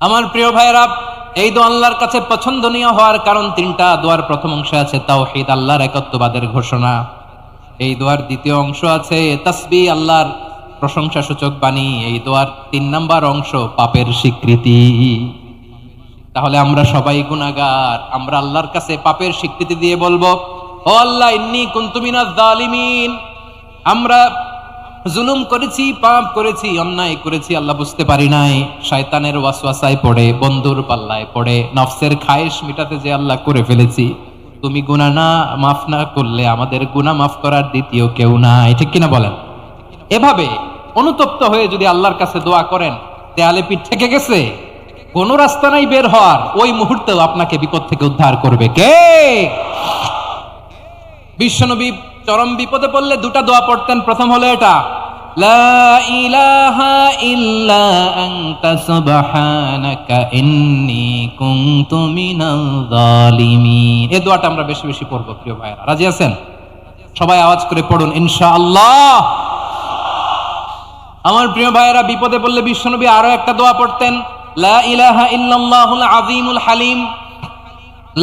আমার প্রিয় ভাইরা, এই দোয়া আল্লাহর কাছে পছন্দনীয় হওয়ার কারণ তিনটা। দোয়ার প্রথম অংশে আছে তাওহীদ, আল্লাহর একত্ববাদের ঘোষণা। এই দোয়ার দ্বিতীয় অংশ আছে তাসবিহ, আল্লাহর প্রশংসা সূচক বাণী। এই দোয়ার 3 নাম্বার অংশ পাপের স্বীকৃতি। তাহলে আমরা সবাই গুনাহগার, আমরা আল্লাহর কাছে পাপের স্বীকৃতি দিয়ে বলবো, ও আল্লাহ ইন্নী কুনতু মিনাজ জালিমিন, আমরা জুলুম করেছি, পাপ করেছি, অন্যায় করেছি, আল্লাহ বুঝতে পারি নাই, শয়তানের ওয়াসওয়াসায় পড়ে, বন্ধুর পাল্লায় পড়ে, নফসের খায়েশ মিটাতে যে আল্লাহ করে ফেলেছি। তুমি গুনাহ না মাফ না করলে আমাদের গুনাহ মাফ করার দ্বিতীয় কেউ নাই, ঠিক কিনা বলেন? এভাবে অনুতপ্ত হয়ে যদি আল্লাহর কাছে দোয়া করেন, দেয়ালে পিঠ থেকে গেছে? কোন রাস্তা নাই বের হওয়ার, ওই মুহূর্তেও আপনাকে বিপদ থেকে উদ্ধার করবে কে? বিশ্বনবী চরম বিপদে পড়লে দুটা দোয়া পড়তেন। প্রথম হলো এটা, লা ইলাহা ইল্লা আনতা সুবহানাকা ইন্নী কুনতু মিনাল জালিমিন। এই দোয়াটা আমরা বেশি বেশি পড়ব প্রিয় ভাইরা। রাজি আছেন? সবাই আওয়াজ করে পড়ুন ইনশাআল্লাহ। আমার প্রিয় ভাইয়েরা, বিপদে পড়লে বিশ্বনবী আরো একটা দোয়া পড়তেন, লা ইলাহা ইল্লাল্লাহুল আযীমুল হালিম,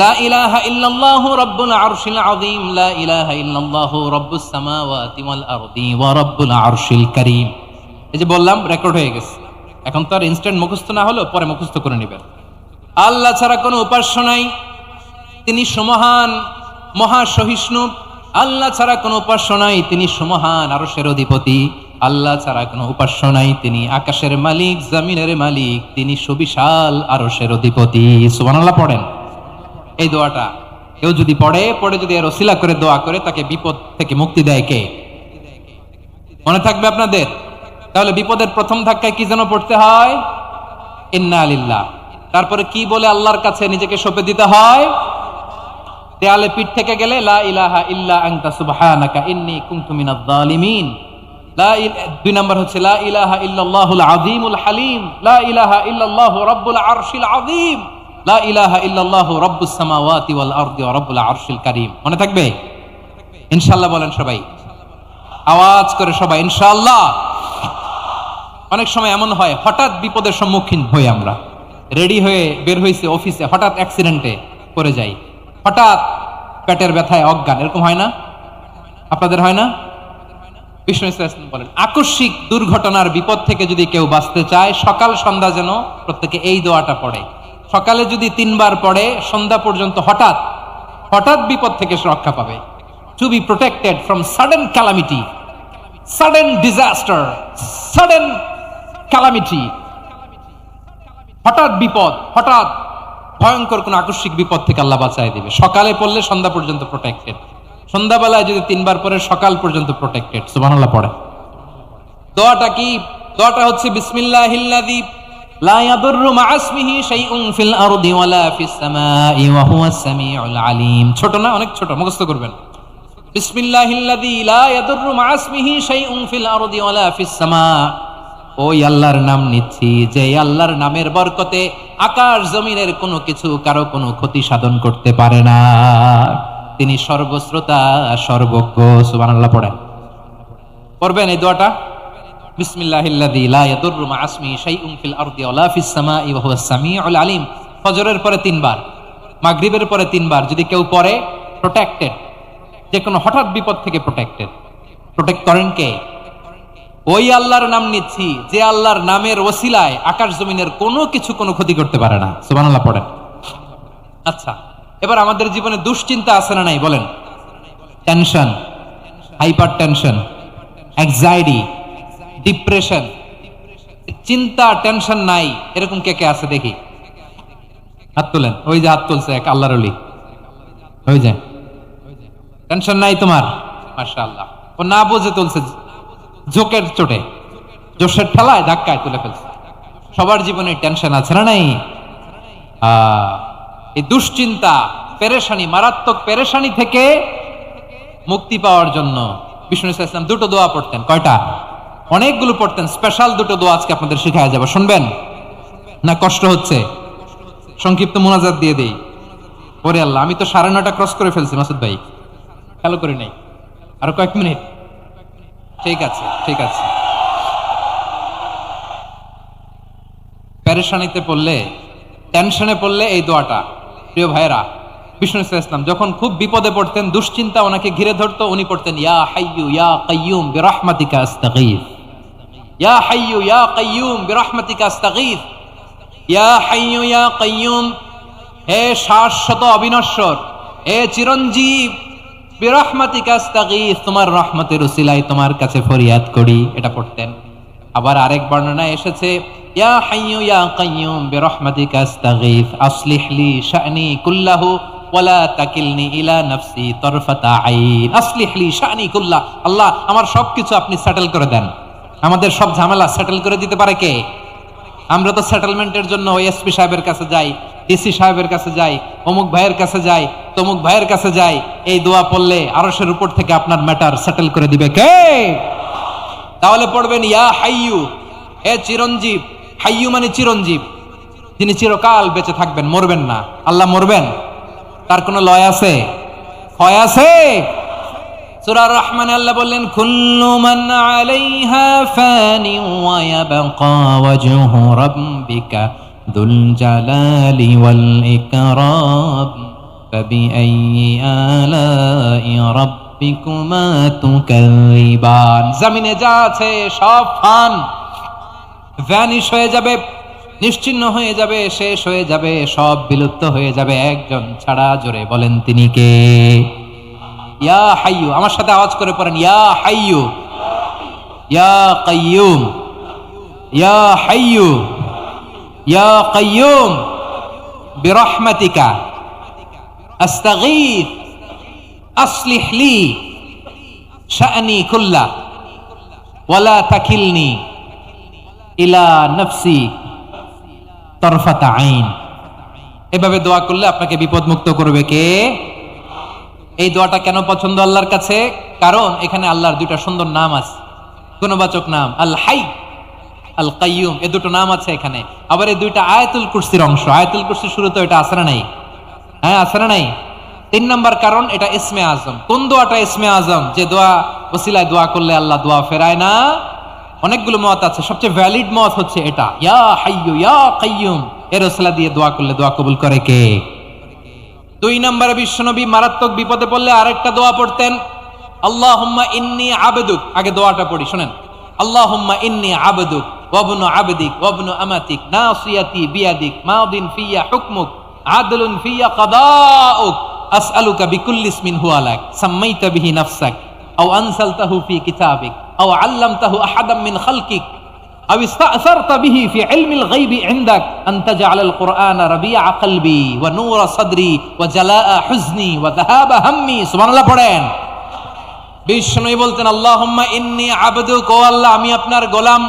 লা ইলাহা ইল্লাল্লাহু রাব্বুল আরশিল আযীম, লা ইলাহা ইল্লাল্লাহু রাব্বুস সামাওয়াতি ওয়াল আরদি ওয়া রাব্বুল আরশিল কারীম। এই যে বললাম, রেকর্ড হয়ে গেছে। এখন তো আর ইনস্ট্যান্ট মুখস্থ না হলো, পরে মুখস্থ করে নেবেন। আল্লাহ ছাড়া কোনো উপাস্য নাই, তিনি সমহান মহাসহিষ্ণু। আল্লাহ ছাড়া কোনো উপাস্য নাই, তিনি সমহান আরশের অধিপতি। আল্লাহ ছাড়া কোনো উপাস্য নাই, তিনি আকাশের মালিক, জমিনের মালিক, তিনি সুবিশাল আরশের অধিপতি। সুবহানাল্লাহ পড়েন। এই দোয়াটা কেউ যদি পড়ে যদি এর ওসিলা করে দোয়া করে, তাকে বিপদ থেকে মুক্তি দেয় কে? মনে থাকবে আপনাদের? তাহলে বিপদের প্রথম ধাক্কায় কি যেন পড়তে হয়? ইন্না লিল্লাহ। তারপরে কি বলে আল্লাহর কাছে নিজেকে সঁপে দিতে হয়? দেয়ালে পিঠ থেকে গেলে লা ইলাহা ইল্লা আনতা সুবহানাকা ইন্নী কুনতু মিনাজ জালিমিন। দুই নাম্বার হচ্ছে লা ইলাহা ইল্লাল্লাহুল আযীমুল হালিম, লা ইলাহা ইল্লাল্লাহু রাব্বুল আরশিল আযীম, লা ইলাহা ইল্লাল্লাহু রাব্বুস সামাওয়াতি ওয়াল আরদি ওয়া রাব্বুল আরশিল কারীম। মনে থাকবে? ইনশাআল্লাহ বলেন সবাই, আওয়াজ করে সবাই ইনশাআল্লাহ। অনেক সময় এমন হয়, হঠাৎ বিপদের সম্মুখীন হই আমরা, রেডি হয়ে বের হইছে অফিসে, হঠাৎ অ্যাক্সিডেন্টে পড়ে যাই, হঠাৎ পেটের ব্যথায় অজ্ঞান, এরকম হয় না? আপনাদের হয় না? বিষ্ণু ইসলাম বলেন, আকস্মিক দুর্ঘটনার বিপদ থেকে যদি কেউ বাঁচতে চায়, সকাল সন্ধ্যা যেন প্রত্যেকে এই দোয়াটা পড়ে। সকালে যদি 3 বার পড়ে, সন্ধ্যা পর্যন্ত হঠাৎ হঠাৎ বিপদ থেকে সে রক্ষা পাবে। To be protected from sudden calamity, sudden disaster, sudden calamity. হঠাৎ বিপদ, হঠাৎ ভয়ঙ্কর কোন আকস্মিক বিপদ থেকে আল্লাহ বাঁচায় দিবে। সকালে পড়লে সন্ধ্যা পর্যন্ত প্রোটেক্টেড, সন্ধ্যাবেলায় যদি 3 বার পরে সকাল পর্যন্ত প্রোটেক্টেড। সুবহানাল্লাহ পড়ে। দোয়াটা কি? দোয়াটা হচ্ছে বিসমিল্লাহিল্লাযী লা ইয়াদুররু মা ইসমিহি শাইউন ফিল আরদি ওয়ালা ফিস সামাই ওয়া হুয়াস সামিউল আলিম। ছোট না? অনেক ছোট, মুখস্থ করবেন। বিসমিল্লাহিল্লাযী লা ইয়াদুররু মা ইসমিহি শাইউন ফিল আরদি ওয়ালা ফিস সামা। ওই আল্লাহর নাম নিচ্ছি, যে আল্লাহর নামের বরকতে আকাশ জমিনের কোনো কিছু কারো কোনো ক্ষতি সাধন করতে পারে না। তিনি সর্বশ্রোতা, সর্বজ্ঞ। সুবহানাল্লাহ পড়েন। পড়বেন এই দোয়াটা, বিসমিল্লাহিল্লাযী লা ইয়াদুররু মা ইসমিহি শাইউন ফিল আরদি ওয়ালা ফিস সামাই ওয়া হুয়াস সামিউল আলিম। ফজরের পরে 3 বার, মাগরিবের পরে 3 বার যদি কেউ পড়ে, প্রোটেক্টেড, যে কোনো হঠাৎ বিপদ থেকে প্রোটেক্টেড। প্রোটেক্ট করেন কে? ওই আল্লাহর নাম নিচ্ছি, যে আল্লাহর নামের ওসিলায় আকাশ জমিনের কোনো কিছু কোনো ক্ষতি করতে পারে না। সুবহানাল্লাহ পড়েন। আচ্ছা, এবার আমাদের জীবনে দুশ্চিন্তা আছে না নাই বলেন? Tension, hyper tension, anxiety, depression, চিন্তা, টেনশন নাই, এরকম কে কে আছে দেখি? হাত তোলেন। ওই যে হাত তুলছে এক আল্লাহর ওলি, ওই যে। টেনশন নাই তোমার? মাশাআল্লাহ। ও না বুঝে তুলছে, জোকের চোটে, জোশের ঠেলায় ধাক্কায় তুলে ফেলছে। সবার জীবনে টেনশন আছে না নাই? এই দুশ্চিন্তা, পেরেশানি, মারাত্মক পেরেশানি থেকে মুক্তি পাওয়ার জন্য বিষ্ণু ইসলাম 2টো দোয়া পড়তেন। কয়টা? অনেকগুলো পড়তেন। স্পেশাল 2টো দোয়া আজকে আপনাদের শেখায়া যাবো। শুনবেন না? কষ্ট হচ্ছে? সংক্ষিপ্ত মুনাজাত দিয়ে দেই। ওরে আল্লাহ, আমি তো 9:30 ক্রস করে ফেলছি মাসুদ ভাই, খেয়াল করি নাই। আরো কয়েক মিনিট। ঠিক আছে, ঠিক আছে। পেরেশানিতে পড়লে, টেনশনে পড়লে এই দোয়াটা, প্রিয় ভাইরা, বিষ্ণু ইসলাম যখন খুব বিপদে পড়তেন, দুশ্চিন্তা ওনাকে ঘিরে ধরতো, উনি পড়তেন ইয়া হাইয়্যু ইয়া কাইয়্যুম বিরহমাতিকা আস্তাগীথ, ইয়া হাইয়্যু ইয়া কাইয়্যুম বিরহমাতিকা আস্তাগীথ, ইয়া হাইয়্যু ইয়া কাইয়্যুম, হে শাশ্বত অবিনশ্বর, হে চিরঞ্জীব, বিরহমাতিকা আস্তাগীথ, তোমার রহমতের উসিলায় তোমার কাছে ফরিয়াদ করি। এটা পড়তেন। আবার আরেক বর্ণনায় এসেছে ইয়া হাইয়্যু ইয়া কাইয়্যুম বিরহমাতিকা আস্তাগীথ আসলিহ লি শা'নি কুল্লাহু ওয়ালা তাকিলনি ইলা নাফসি তারফাতা আইন। আসলিহ লি শা'নি কুল্লাহ, আল্লাহ আমার সবকিছু আপনি সেটেল করে দেন। আমাদের সব ঝামেলা সেটেল করে দিতে পারে কে? আমরা তো সেটেলমেন্টের জন্য ওই এসপি সাহেবের কাছে যাই, ডিসি সাহেবের কাছে যাই, অমুক ভাইয়ের কাছে যাই, তমুক ভাইয়ের কাছে যাই, এই দোয়া পড়লে আরশের উপর থেকে আপনার ম্যাটার সেটেল করে দিবে কে? তাহলে পড়বেন ইয়া হাইয়ু, হে চিরঞ্জীব। হাইয়ু মানে চিরঞ্জীব, যিনি চিরকাল বেঁচে থাকবেন, মরবেন না। আল্লাহ মরবেন? তার কোনো লয় আছে? ক্ষয় আছে? সূরা রহমানে আল্লাহ বললেন কুল্লু মান আলাইহা ফানি ওয়া ইয়াবকা ওয়াজহু রাব্বিকা যুল জালালি ওয়াল ইকরাম ফাবিআইয়ি আলাই রাব্বিকুমা তুকাযিবান। জমিনে যা আছে সব ফান, ভ্যানিশ হয়ে যাবে, নিশ্চিহ্ন হয়ে যাবে, শেষ হয়ে যাবে, সব বিলুপ্ত হয়ে যাবে, একজন ছাড়া। জোরে বলেন তিনি কে? ইয়া হাইয়ু। আমার সাথে আওয়াজ করে পড়েন ইয়া হাইয়ু, ইয়া কাইয়ুম, ইয়া হাইয়ু, ইয়া কাইয়ুম বিরহমাতিকা আস্তাগীথ আসলিহ লি শা'নি কুল্লা ওয়ালা তাকিলনি ইলা নফসি তরফাতা আইন। এভাবে দোয়া করলে আপনাকে বিপদ মুক্ত করবে কে? এই দোয়াটা কেন পছন্দ আল্লাহর কাছে? কারণ এখানে আল্লাহর দুইটা সুন্দর নাম আছে, গুণবাচক নাম, আল হাই, আল কাইয়ুম, এই দুটো নাম আছে এখানে। আবার এই দুইটা আয়াতুল কুরসির অংশ। আয়াতুল কুরসির শুরুতে এটা আছে না নাই? হ্যাঁ, আছে না নাই? 3 নাম্বার কারণ এটা ইসমে আজম। কোন দোয়াটা ইসমে আজম? যে দোয়া ওসিলায় দোয়া করলে আল্লাহ দোয়া ফেরায় না। অনেকগুলো মত আছে, সবচেয়ে ভ্যালিড মত হচ্ছে এটা, ইয়া হাইয়ু ইয়া কাইয়ুম। এর ওসিলা দিয়ে দোয়া করলে দোয়া কবুল করে কে? 2 নম্বরে বিশ্বনবী মারাত্মক বিপদে পড়লে আরেকটা দোয়া পড়তেন, আল্লাহুম্মা ইন্নী আবদুক। আগে দোয়াটা পড়ি, শুনেন। আল্লাহুম্মা ইন্নী আবদুক ওয়াবনু আবদিক ওয়াবনু আমাতিক নাসিয়াতি বিয়াদিক মাদিন ফিয়া হুকমুক আদলুন ফিয়া কাদাউক আসআলুকা বিকুল্লি ইসমিন হুয়া লাক সাম্মাইতা বিহি নাফসাক আও আনসালতাহু ফি কিতাবিক আও আল্লামতাহু আহাদাম মিন খালকিক أو استأثرت به في علم الغيب عندك أن تجعل القرآن ربيع قلبي ونور صدري وجلاء حزني وذهاب همي। سبحان الله পড়েন। বিষ্ণু বলতেন আল্লাহুম্মা ইন্নী আবদুক, ও আল্লাহ আমি আপনার গোলাম,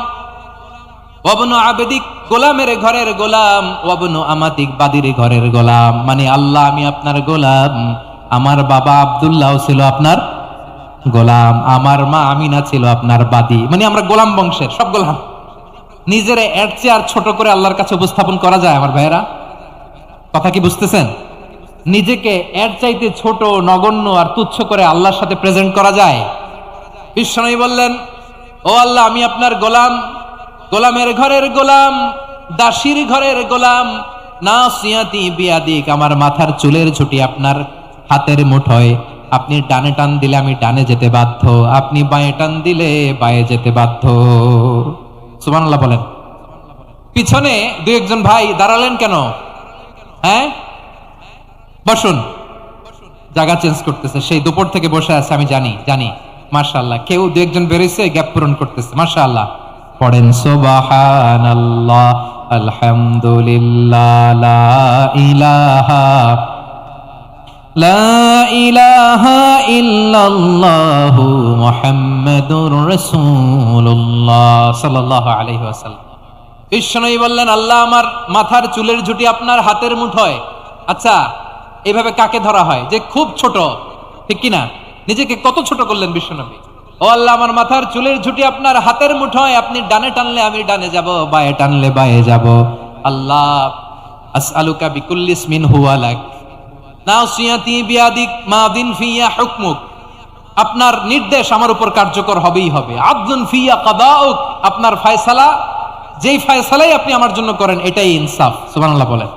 ওয়াবনু আবদিক, গোলামের ঘরের গোলাম, ওয়াবনু আমাতিক, বাদির ঘরের গোলাম। মানে আল্লাহ আমি আপনার গোলাম। আমার বাবা আব্দুল্লাহ ছিল আপনার গোলাম, আমার মা আমিনা ছিল আপনার বাদী। মানে আমরা গোলাম বংশের, সব গোলাম। নিজেরে এর চেয়ে আর ছোট করে আল্লাহর কাছে উপস্থাপন করা যায় আমার ভাইয়েরা? কথা কি বুঝতেছেন? নিজেকে এর চাইতে ছোট, নগণ্য আর তুচ্ছ করে আল্লাহর সাথে প্রেজেন্ট করা যায়? বিশ্বনবী বললেন, ও আল্লাহ আমি আপনার গোলাম, গোলামের ঘরের গোলাম, দাসীর ঘরের গোলাম, নাসিয়াতি বিয়াদিক, আমার মাথার চুলের ঝুঁটি আপনার হাতের মুঠোয়। আপনি ডানে টান দিলে আমি ডানে যেতে বাধ্য, আপনি বাঁয়ে টান দিলে বাঁয়ে যেতে বাধ্য। সুবহানাল্লাহ বলেন। পিছনে 2-1 ভাই দাঁড়ালেন কেন? হ্যাঁ, বসুন। জায়গা চেঞ্জ করতেছে, সেই দুপুর থেকে বসে আছে আমি জানি। মাশাআল্লাহ, কেউ 2-1 বেরিয়েছে, গ্যাপ পূরণ করতেছে। মাশাআল্লাহ। পড়েন সুবহানাল্লাহ আলহামদুলিল্লাহ লা ইলাহা লা ইলাহা ইল্লাল্লাহু মুহাম্মাদুর রাসূলুল্লাহ সাল্লাল্লাহু আলাইহি ওয়াসাল্লাম। বিশ্বনবী বললেন, আল্লাহ আমার মাথার চুলের ঝুঁটি আপনার হাতের মুঠোয়। আচ্ছা, এইভাবে কাকে ধরা হয়? যে খুব ছোট, ঠিক কি না? নিজেকে কত ছোট করলেন বিশ্বনবী। ও আল্লাহ আমার মাথার চুলের ঝুঁটি আপনার হাতের মুঠোয়, আপনি ডানে টানলে আমি ডানে যাব, বাঁয়ে টানলে বাঁয়ে যাব। আল্লাহ আসআলুকা বিকুল্লি ইসমিন হুয়া লাক নাসিয়াতি বিয়াদিক মাদিন ফিয়া হুকমুক, আপনার নির্দেশ আমার উপর কার্যকর হবেই হবে। আদলুন ফিয়া কাদাউক, আপনার ফয়সালা, যেই ফয়সালাই আপনি আমার জন্য করেন এটাই ইনসাফ। সুবহানাল্লাহ বলেন।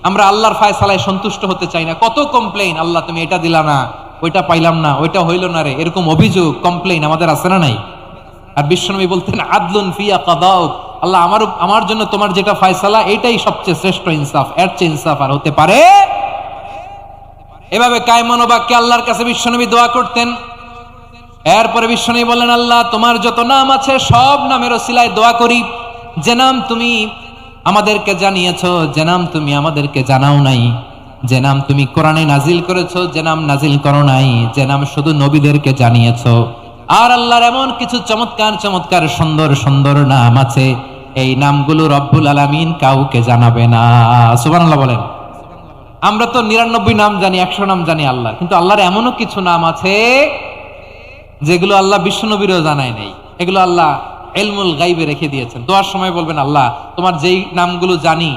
আমরা আল্লাহর ফয়সালায় সন্তুষ্ট হতে চাই না। কত কমপ্লেইন, আল্লাহ তুমি এটা দিলা না, ওইটা পাইলাম না, ওইটা হইল না রে, এরকম অভিযোগ, কমপ্লেইন আমাদের আছে না নাই? আর বিশ্বনবী বলতেন আদলুন ফিয়া কাদাউক, আল্লাহ আমার জন্য তোমার যেটা ফয়সালা এটাই সবচেয়ে শ্রেষ্ঠ ইনসাফ, এর চেয়ে ইনসাফ আর হতে পারে? এভাবে কায়মনোবাক্যে আল্লাহর কাছে বিশ্বনবী দোয়া করতেন। এরপরে বিশ্বনবী বললেন, আল্লাহ তোমার যত নাম আছে সব নামের ওসিলায় দোয়া করি, যে নাম তুমি আমাদেরকে জানিয়েছো, যে নাম তুমি আমাদেরকে জানাও নাই, যে নাম তুমি কোরআনে নাজিল করেছো, যে নাম নাজিল করো নাই, যে নাম শুধু নবীদেরকে জানিয়েছো। আর আল্লাহর এমন কিছু চমৎকার চমৎকার সুন্দর সুন্দর নাম আছে এই নামগুলো রব্বুল আলামিন কাউকে জানাবে না। সুবহানাল্লাহ বলেন। আমরা তো 99 নাম জানি, 100 নাম জানি আল্লাহ, কিন্তু আল্লাহর এমনও কিছু নাম আছে যেগুলো আল্লাহ বিশ্বনবীরও জানায় নাই। এগুলো আল্লাহ ইলমুল গাইবে রেখে দিয়েছেন। দোয়ার সময় বলবেন, আল্লাহ তোমার যেই নামগুলো জানি,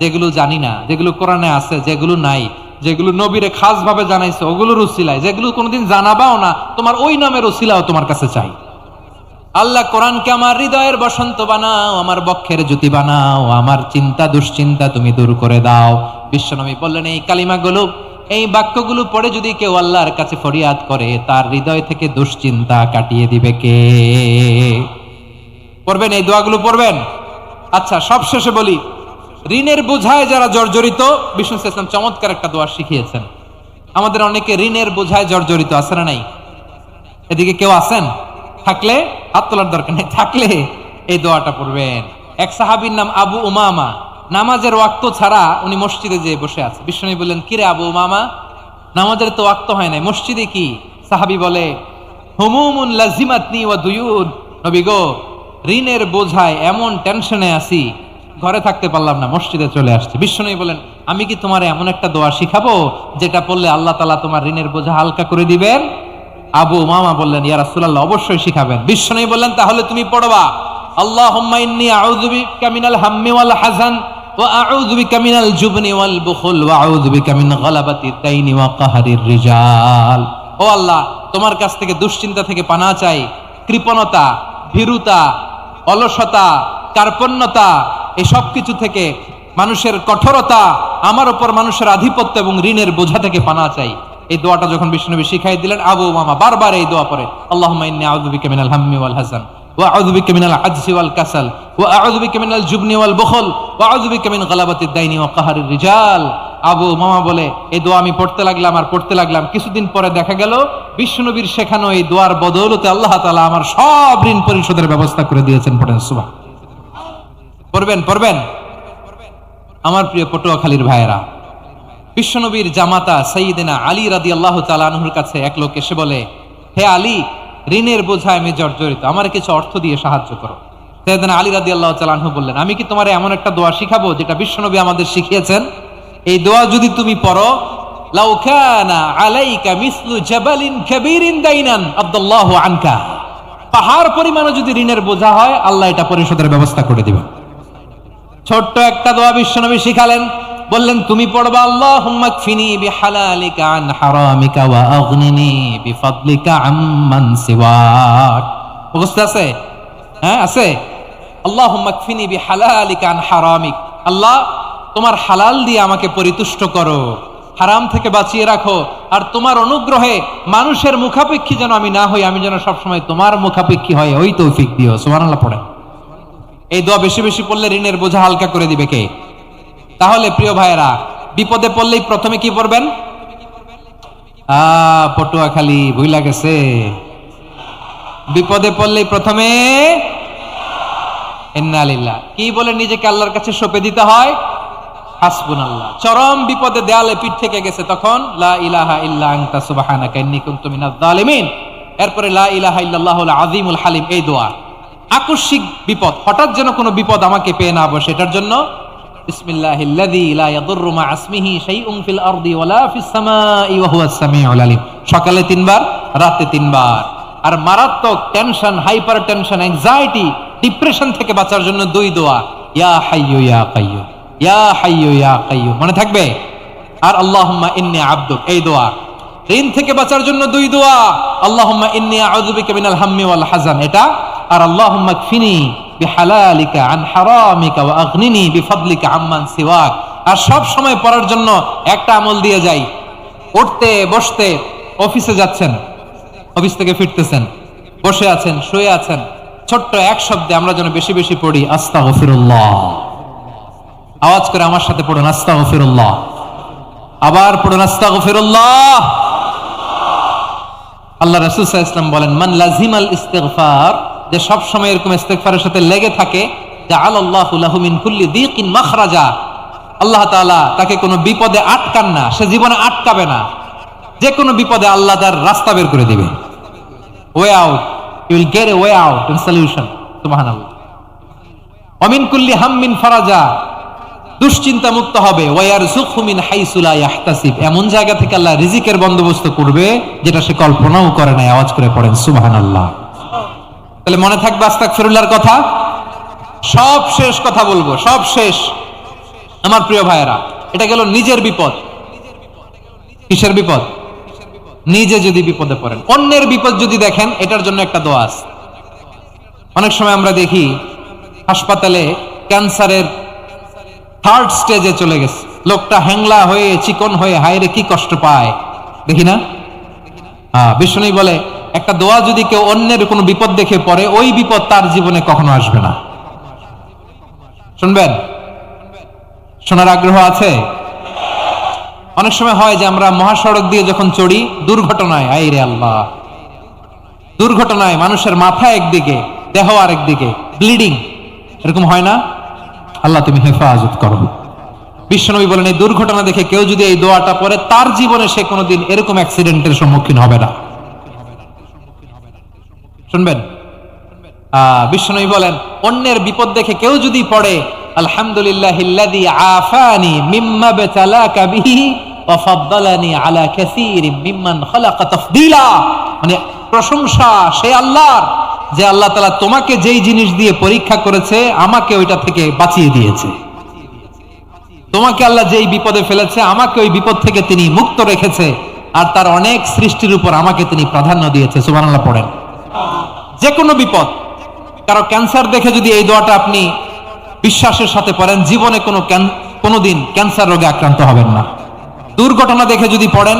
যেগুলো জানি না, যেগুলো কোরআনে আছে, যেগুলো নাই, যেগুলো নবীরে খাস ভাবে জানাইছে ওগুলোর উসিলায়, যেগুলো কোনোদিন জানাবাও না তোমার ওই নামের উসিলাও তোমার কাছে চাই। আল্লাহ কোরআনকে আমার হৃদয়ের বসন্ত বানাও, আমার বক্ষের জ্যোতি বানাও, আমার চিন্তা দুশ্চিন্তা তুমি দূর করে দাও। বিশ্বনবী বললেন, এই কালিমাগুলো, এই বাক্যগুলো পড়ে যদি কেউ আল্লাহর কাছে ফরিয়াদ করে, তার হৃদয় থেকে দুশ্চিন্তা কাটিয়ে দিবে কে? পড়বেন, এই দোয়াগুলো পড়বেন। আচ্ছা, সবশেষে বলি, ঋণের বোঝায় যারা জর্জরিত, বিষ্ণু ইসলাম চমৎকার একটা দোয়া শিখিয়েছেন। আমাদের অনেকে ঋণের বোঝায় জর্জরিত, আছে না নাই? এদিকে কেউ আছেন? থাকলে হাত তোলার দরকার নেই, থাকলে এই দোয়াটা পড়বেন। এক সাহাবীর নাম আবু উমামা, নামাজের ওয়াক্ত ছাড়া উনি মসজিদে যেয়ে বসে আছে। বিশ্বনবী বললেন, কিরে আবু উমামা, নামাজের তো ওয়াক্ত হয় নাই, মসজিদে কি? সাহাবী বলে, হুমুমুন লাজিমাতনি ওয়া দুয়ুন, নবী গো, ঋণের বোঝায় এমন টেনশনে আছি, ঘরে থাকতে পারলাম না, মসজিদে চলে আসছে। বিশ্বনবী বলেন, আমি কি তোমার এমন একটা দোয়া শিখাবো যেটা পড়লে আল্লাহ তাআলা তোমার ঋণের বোঝা হালকা করে দিবেন? আবু উমামা বললেন, ইয়া রাসূলুল্লাহ, অবশ্যই শিখাবেন। বিশ্বনবী বললেন, তাহলে তুমি পড়বা, আল্লাহুম্মা ইন্নী আউযু বিকা মিনাল হাম্মি ওয়াল হাযান ওয়া আউযু বিকা মিনাল জুবনি ওয়াল বুখল ওয়া আউযু বিকা মিন গালাবাতিদ দাইনি ওয়া কাহরির রিজাল। ও আল্লাহ, তোমার কাছ থেকে দুশ্চিন্তা থেকে পানাহ চাই, কৃপণতা, ভীরুতা, অলসতা, কার্পণ্যতা, এই সব কিছু থেকে, মানুষের কঠোরতা, আমার উপর মানুষের আধিপত্য এবং ঋণের বোঝা থেকে পানাহ চাই। এই দোয়াটা যখন বিশ্বনবী শিখাই দিলেন, আবু উমামা বারবার এই দোয়া পড়ে, আল্লাহুম্মা ইন্নী আউযু বিকা মিনাল হাম্মি ওয়াল হাযান ওয়া আউযু বিকা মিনাল আজজি ওয়াল কাসাল ওয়া আউযু বিকা মিনাল জুবনি ওয়াল বুখল ওয়া আউযু বিকা মিন গালাবাতিদ দাইনি ওয়া কাহরির রিজাল। আবু উমামা বলে, এই দোয়া আমি পড়তে লাগলাম। কিছুদিন পরে দেখা গেল বিশ্বনবীর শেখানো এই দোয়ার বদৌলতে আল্লাহ তাআলা আমার সব ঋণ পরিশোধের ব্যবস্থা করে দিয়েছেন। পড়েন সুবহান। পড়বেন। আমার প্রিয় পটুয়াখালীর ভাইয়েরা, বিশ্বনবীর জামাতা সাইয়্যিদিনা আলী রাদিয়াল্লাহু তাআলা আনহুর কাছে এক লোক এসে বলে, হে আলী, ঋণের বোঝায় আমি জর্জরিত, আমার কিছু অর্থ দিয়ে সাহায্য করো। সাইয়্যিদিনা আলী রাদিয়াল্লাহু তাআলা আনহু বললেন, আমি কি তোমার এমন একটা দোয়া শিখাবো যেটা বিশ্বনবী আমাদের শিখিয়েছেন? এই দোয়া যদি তুমি পড়ো, লাউ কানা আলাইকা মিসলু জাবালিন কাবীরিন দাইনান আব্দুল্লাহু আনকা, পাহাড় পরিমাণও যদি ঋণের বোঝা হয়, আল্লাহ এটা পরিশোধের ব্যবস্থা করে দিবেন। ছোট্ট একটা দোয়া বিশ্বনবী শিখালেন, বললেন, তুমি পড়বা, আল্লাহুম্মা কফিনি বিহালালিকা আন হারামিকা ওয়া আগনিনি বিফাদলিকা আম্মান সিওয়াক। মুখস্থ আছে? হ্যাঁ, আছে। আল্লাহুম্মা কফিনি বিহালালিকা আন হারামিক, আল্লাহ তোমার হালাল দিয়ে আমাকে পরিতুষ্ট করো, হারাম থেকে বাঁচিয়ে রাখো, আর তোমার অনুগ্রহে মানুষের মুখাপেক্ষী যেন আমি না হই, আমি যেন সবসময় তোমার মুখাপেক্ষী হয়, ওই তৌফিক দিও। সুবহানাল্লাহ পড়ে। এই দোয়া বেশি বেশি পড়লে ঋণের বোঝা হালকা করে দিবে কে? তাহলে প্রিয় ভাইয়েরা, বিপদে পড়লেই প্রথমে কি পড়বেন? পটুয়াখালী ভুইলা গেছে, বিপদে পড়লেই প্রথমে ইন্না লিল্লাহ কি বলে নিজেকে আল্লাহর কাছে সঁপে দিতে হয়, হাসবুনাল্লাহ। চরম বিপদে দেয়ালে পিঠ থেকে গেছে, তখন লা ইলাহা ইল্লা আনতা সুবহানাকা ইন্নী কুনতু মিনাজ জালিমিন। এরপরে লা ইলাহা ইল্লাল্লাহুল আযীমুল হালিম, এই দোয়া। আকস্মিক বিপদ, হঠাৎ যেন কোনো বিপদ আমাকে পেয়ে না বসে, এটার জন্য বিসমিল্লাহিল্লাযী লা ইয়াদুররু মা ইসমিহি শাইউন ফিল আরদি ওয়ালা ফিস সামাই ওয়া হুয়াস সামিউল আলিম। সকালে 3 বার, রাতে 3 বার। আর মারাত্মক tension, hyper tension, anxiety, depression থেকে বাঁচার জন্য 2 দোয়া, ইয়া হাইয়্যু ইয়া কাইয়্যুম, ইয়া হাইয়্যু ইয়া কাইয়্যুম, মনে থাকবে? আর আল্লাহুম্মা ইন্নী আবদুক, এই দোয়া। ঋণ থেকে বাঁচার জন্য 2 দোয়া, আল্লাহুম্মা ইন্নী আউযু বিকা মিনাল হাম্মি ওয়াল হাযান, এটা। আর আল্লাহুম্মা কফিনি বিহালালিকা আন হারামিকা ওয়া আগনিনি বিফাদলিকা আম্মান সিওয়াক। আর সব সময় পড়ার জন্য একটা আমল দিয়ে যাই, উঠতে বসতে, অফিসে যাচ্ছেন, অফিস থেকে ফিরতেছেন, বসে আছেন, শুয়ে আছেন, ছোট্ট এক শব্দে আমরা যেন বেশি বেশি পড়ি, আস্তাগফিরুল্লাহ। আওয়াজ করে আমার সাথে পড়ুন, আস্তাগফিরুল্লাহ। আবার পড়ুন, আস্তাগফিরুল্লাহ। আল্লাহ রাসূল সাল্লাল্লাহু আলাইহি ওয়াসাল্লাম বলেন, মান লাজিমাল ইস্তিগফার, যে সব সময় এরকম ইস্তিগফারের সাথে লেগে থাকে, জাআলাল্লাহু লাহু মিন কুল্লি দীকিন মাখরাজা, আল্লাহ তাআলা তাকে কোনো বিপদে আটকান না, সে জীবনে আটকাবে না, যে কোনো বিপদে আল্লাহ তার রাস্তা বের করে দিবে। Way out, you will get a way out and solution. সুবহানাল্লাহ। অমিন কুল্লি হাম্মিন ফারাজা, দুশ্চিন্তা মুক্ত হবে, ওয়ারযুকহু মিন হাইসু লা ইয়াহতাসিব, এমন জায়গা থেকে আল্লাহ রিজিকের বন্দোবস্ত করবে যেটা সে কল্পনাও করে নাই। আওয়াজ করে পড়েন সুবহানাল্লাহ। তাহলে মনে থাকবে আস্তাগফিরুল্লাহর কথা। সব শেষ কথা বলবো, সব শেষ আমার প্রিয় ভাইয়েরা। এটা গেল নিজের বিপদ। কিসের বিপদ? নিজে যদি বিপদে পড়েন। অন্যের বিপদ যদি দেখেন, এটার জন্য একটা দোয়া আছে। অনেক সময় আমরা দেখি হাসপাতালে ক্যান্সারের 3rd স্টেজে চলে গেছে, লোকটা হ্যাংলা হয়ে চিকন হয়ে হায়রে কি কষ্ট পায়, দেখি না? বিষ্ণু বলে একটা দোয়া যদি কেউ অন্যের কোনো বিপদ দেখে পড়ে, ওই বিপদ তার জীবনে কখনো আসবে না। শুনবেন? শোনার আগ্রহ আছে? অনেক সময় হয় যে আমরা মহাসড়ক দিয়ে যখন চড়ি, দুর্ঘটনায়, আইরে আল্লাহ, দুর্ঘটনায় মানুষের মাথা একদিকে, দেহ আরেকদিকে, ব্লিডিং, এরকম হয় না? আল্লাহ তুমি হেফাজত করো। বিশ্বনবী বলেন এই দুর্ঘটনা দেখে কেউ যদি এই দোয়াটা পড়ে, তার জীবনে সে কোনোদিন এরকম অ্যাক্সিডেন্টের সম্মুখীন হবে না। শুনবেন? বিশ্বনবী বলেন অন্যের বিপদ দেখে কেউ যদি পড়ে, আলহামদুলিল্লাহিল্লাযী আফানি মিম্মা বাতালাকা বিহি ওয়া ফাদ্দালানি আলা কাসীরিম মিম্মান খালাকা তাফদীলা, মানে প্রশংসা সেই আল্লাহর, যে আল্লাহ তাআলা তোমাকে যেই জিনিস দিয়ে পরীক্ষা করেছে, আমাকে ওইটা থেকে বাঁচিয়ে দিয়েছে। তোমাকে আল্লাহ যেই বিপদে ফেলেছে, আমাকে ওই বিপদ থেকে তিনি মুক্ত রেখেছে, আর তার অনেক সৃষ্টির উপর আমাকে তিনি প্রাধান্য দিয়েছে। সুবহানাল্লাহ পড়েন। যে কোনো বিপদ, কারো ক্যান্সার দেখে যদি এই দোয়াটা আপনি বিশ্বাসের সাথে পড়েন, জীবনে কোনোদিন ক্যান্সার রোগে আক্রান্ত হবেন না। দুর্ঘটনা দেখে যদি পড়েন,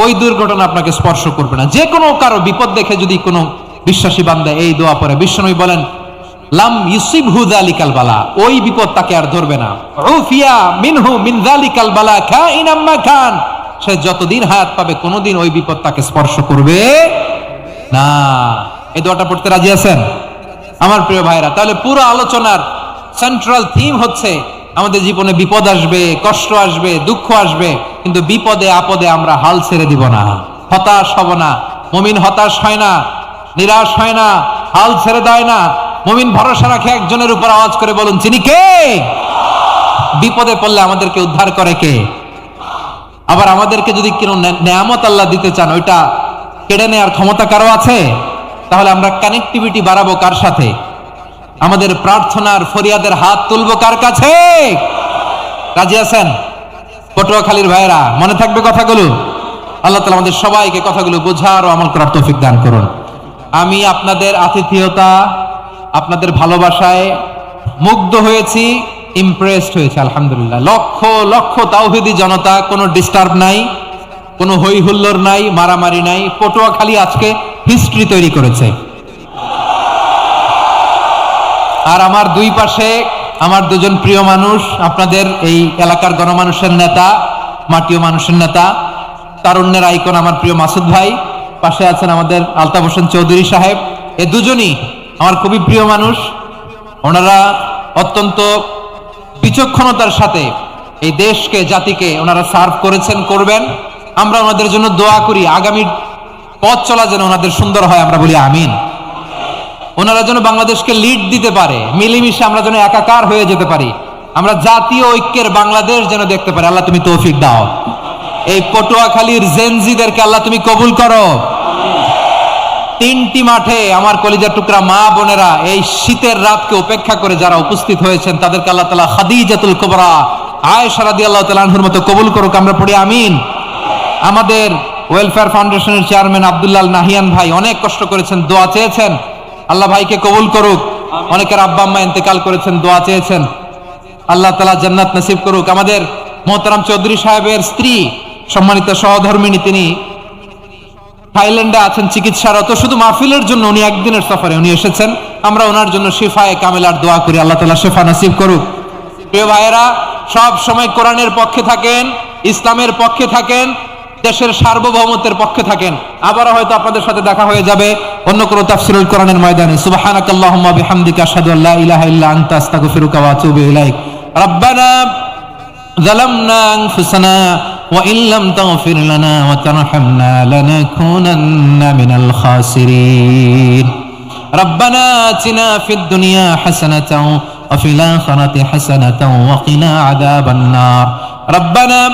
ওই দুর্ঘটনা আপনাকে স্পর্শ করবে না। যে কোনো কারো বিপদ দেখে যদি কোনো বিশ্বাসী বান্দা এই দোয়া পড়ে, বিশ্বনবী বলেন লাম ইউসিবহু যালিকাল বালা, ওই বিপদ তাকে আর ধরবে না। উফিয়া মিনহু মিন যালিকাল বালা কাইনাম মা কান, সে যতদিন হায়াত পাবে কোনোদিন ওই বিপদ তাকে স্পর্শ করবে না। এই দোয়াটা পড়তে রাজি আছেন আমার প্রিয় ভাইরা? তাহলে পুরো আলোচনার সেন্ট্রাল থিম হচ্ছে আমাদের জীবনে বিপদ আসবে, কষ্ট আসবে, দুঃখ আসবে, কিন্তু বিপদে আপদে আমরা হাল ছেড়ে দিব না, হতাশ হব না। মুমিন হতাশ হয় না, নিরাশ হয় না, হাল ছেড়ে দেয় না। মুমিন ভরসা রাখে একজনের উপর। আওয়াজ করে বলুন, যিনি কে? বিপদে পড়লে আমাদেরকে উদ্ধার করে কে? আবার আমাদেরকে যদি কোনো নেয়ামত আল্লাহ দিতে চান, ওইটা কেড়ে নেওয়ার ক্ষমতা কারো আছে? তাহলে আমরা কানেক্টিভিটি বাড়াবো কার সাথে? আমাদের প্রার্থনার ফরিয়াদের হাত তুলবো কার কাছে? রাজি আছেন পটুয়াখালীর ভাইয়েরা? মনে থাকবে কথাগুলো? আল্লাহ তাআলা আমাদের সবাইকে কথাগুলো বোঝার ও আমল করার তৌফিক দান করুন। আমি আপনাদের আতিথেয়তা, আপনাদের ভালোবাসায় মুগ্ধ হয়েছি, ইমপ্রেসড হয়েছে। আলহামদুলিল্লাহ। লক্ষ লক্ষ তাওহীদি জনতা, কোনো ডিস্টার্ব নাই, কোনো হই হুল্লোড় নাই, মারামারি নাই। পটুয়াখালী আজকে হিস্ট্রি তৈরি করেছে। আর আমার দুই পাশে আমার দুজন প্রিয় মানুষ, আপনাদের এই এলাকার গণমানুষের নেতা, মাটিও মানুষের নেতা, তারুণ্যের আইকন আমার প্রিয় মাসুদ ভাই। পাশে আছেন আমাদের আলতাফ হোসেন চৌধুরী সাহেব। এই দুজনই আমার খুবই প্রিয় মানুষ। ওনারা অত্যন্ত বিচক্ষণতার সাথে এই দেশকে, জাতিকে ওনারা সার্ভ করেছেন, করবেন। আমরা ওনাদের জন্য দোয়া করি, আগামী পথ চলা যেন ওনাদের সুন্দর হয়, আমরা বলি আমিন। ওনারা যেন বাংলাদেশকে লিড দিতে পারে, মিলেমিশে আমরা যেন একাকার হয়ে যেতে পারি, আমরা জাতীয় ঐক্যের বাংলাদেশ যেন দেখতে পারি। আল্লাহ তুমি তৌফিক দাও। এই পটুয়াখালীর জেনজিদেরকে আল্লাহ তুমি কবুল করো। তিনটি মাঠে আমার কলিজার টুকরা মা বোনেরা এই শীতের রাতকে উপেক্ষা করে যারা উপস্থিত হয়েছেন, তাদেরকে আল্লাহ তাআলা খাদিজাতুল কুবরা আয়েশা রাদিয়াল্লাহু তাআলা আনহার মতো কবুল করুক, আমরা পড়ি আমিন। আমাদের ওয়েলফেয়ার ফাউন্ডেশনের চেয়ারম্যান আব্দুল্লাহ নাহিয়ান ভাই অনেক কষ্ট করেছেন, দোয়া চেয়েছেন, আল্লাহ ভাইকে কবুল করুক। অনেকের আব্বা আম্মা ইন্তেকাল করেছেন, দোয়া চেয়েছেন, আল্লাহ তাআলা জান্নাত নসিব করুক। আমাদের মোহতারাম চৌধুরী সাহেবের স্ত্রী, সম্মানিত সহধর্মিণী, তিনি থাইল্যান্ডে আছেন চিকিৎসারত। শুধু মাহফিলের জন্য উনি একদিনের সফরে উনি এসেছেন। আমরা ওনার জন্য শিফায়ে কামেলার দোয়া করি, আল্লাহ তাআলা শিফা নসিব করুক। প্রিয় ভাইয়েরা, সব সময় কোরআনের পক্ষে থাকেন, ইসলামের পক্ষে থাকেন, দেশের সার্বভৌমত্বের পক্ষে থাকেন। আবারও হয়তো আপনাদের সাথে দেখা হয়ে যাবে অন্য কোনো তাফসীরুল কোরআনের ময়দানে। সুবহানাকাল্লাহুম্মা বিহামদিকা আশহাদু আল্লা ইলাহা ইল্লা আনতা আস্তাগফিরুকা ওয়া আতুবু ইলাইক। রব্বানা যালামনা আনফুসানা ওয়া ইন লাম তাগফির লানা ওয়া তারহামনা লানাকুনান্না মিনাল খাসিরিন। রব্বানা আতিনা ফিদ দুনিয়া হাসানাতাও وفي الآخرة حسنة وقنا عذاب النار ربنا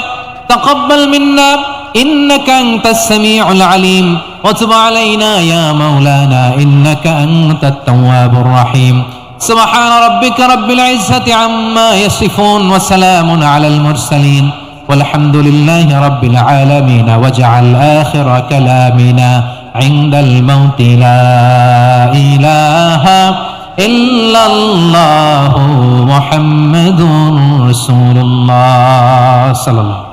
تقبل منا إنك أنت السميع العليم وتب علينا يا مولانا إنك أنت التواب الرحيم سبحان ربك رب العزة عما يصفون وسلام على المرسلين والحمد لله رب العالمين واجعل آخر كلامنا عند الموت لا إله إلا الله محمد رسول الله صلى الله عليه وسلم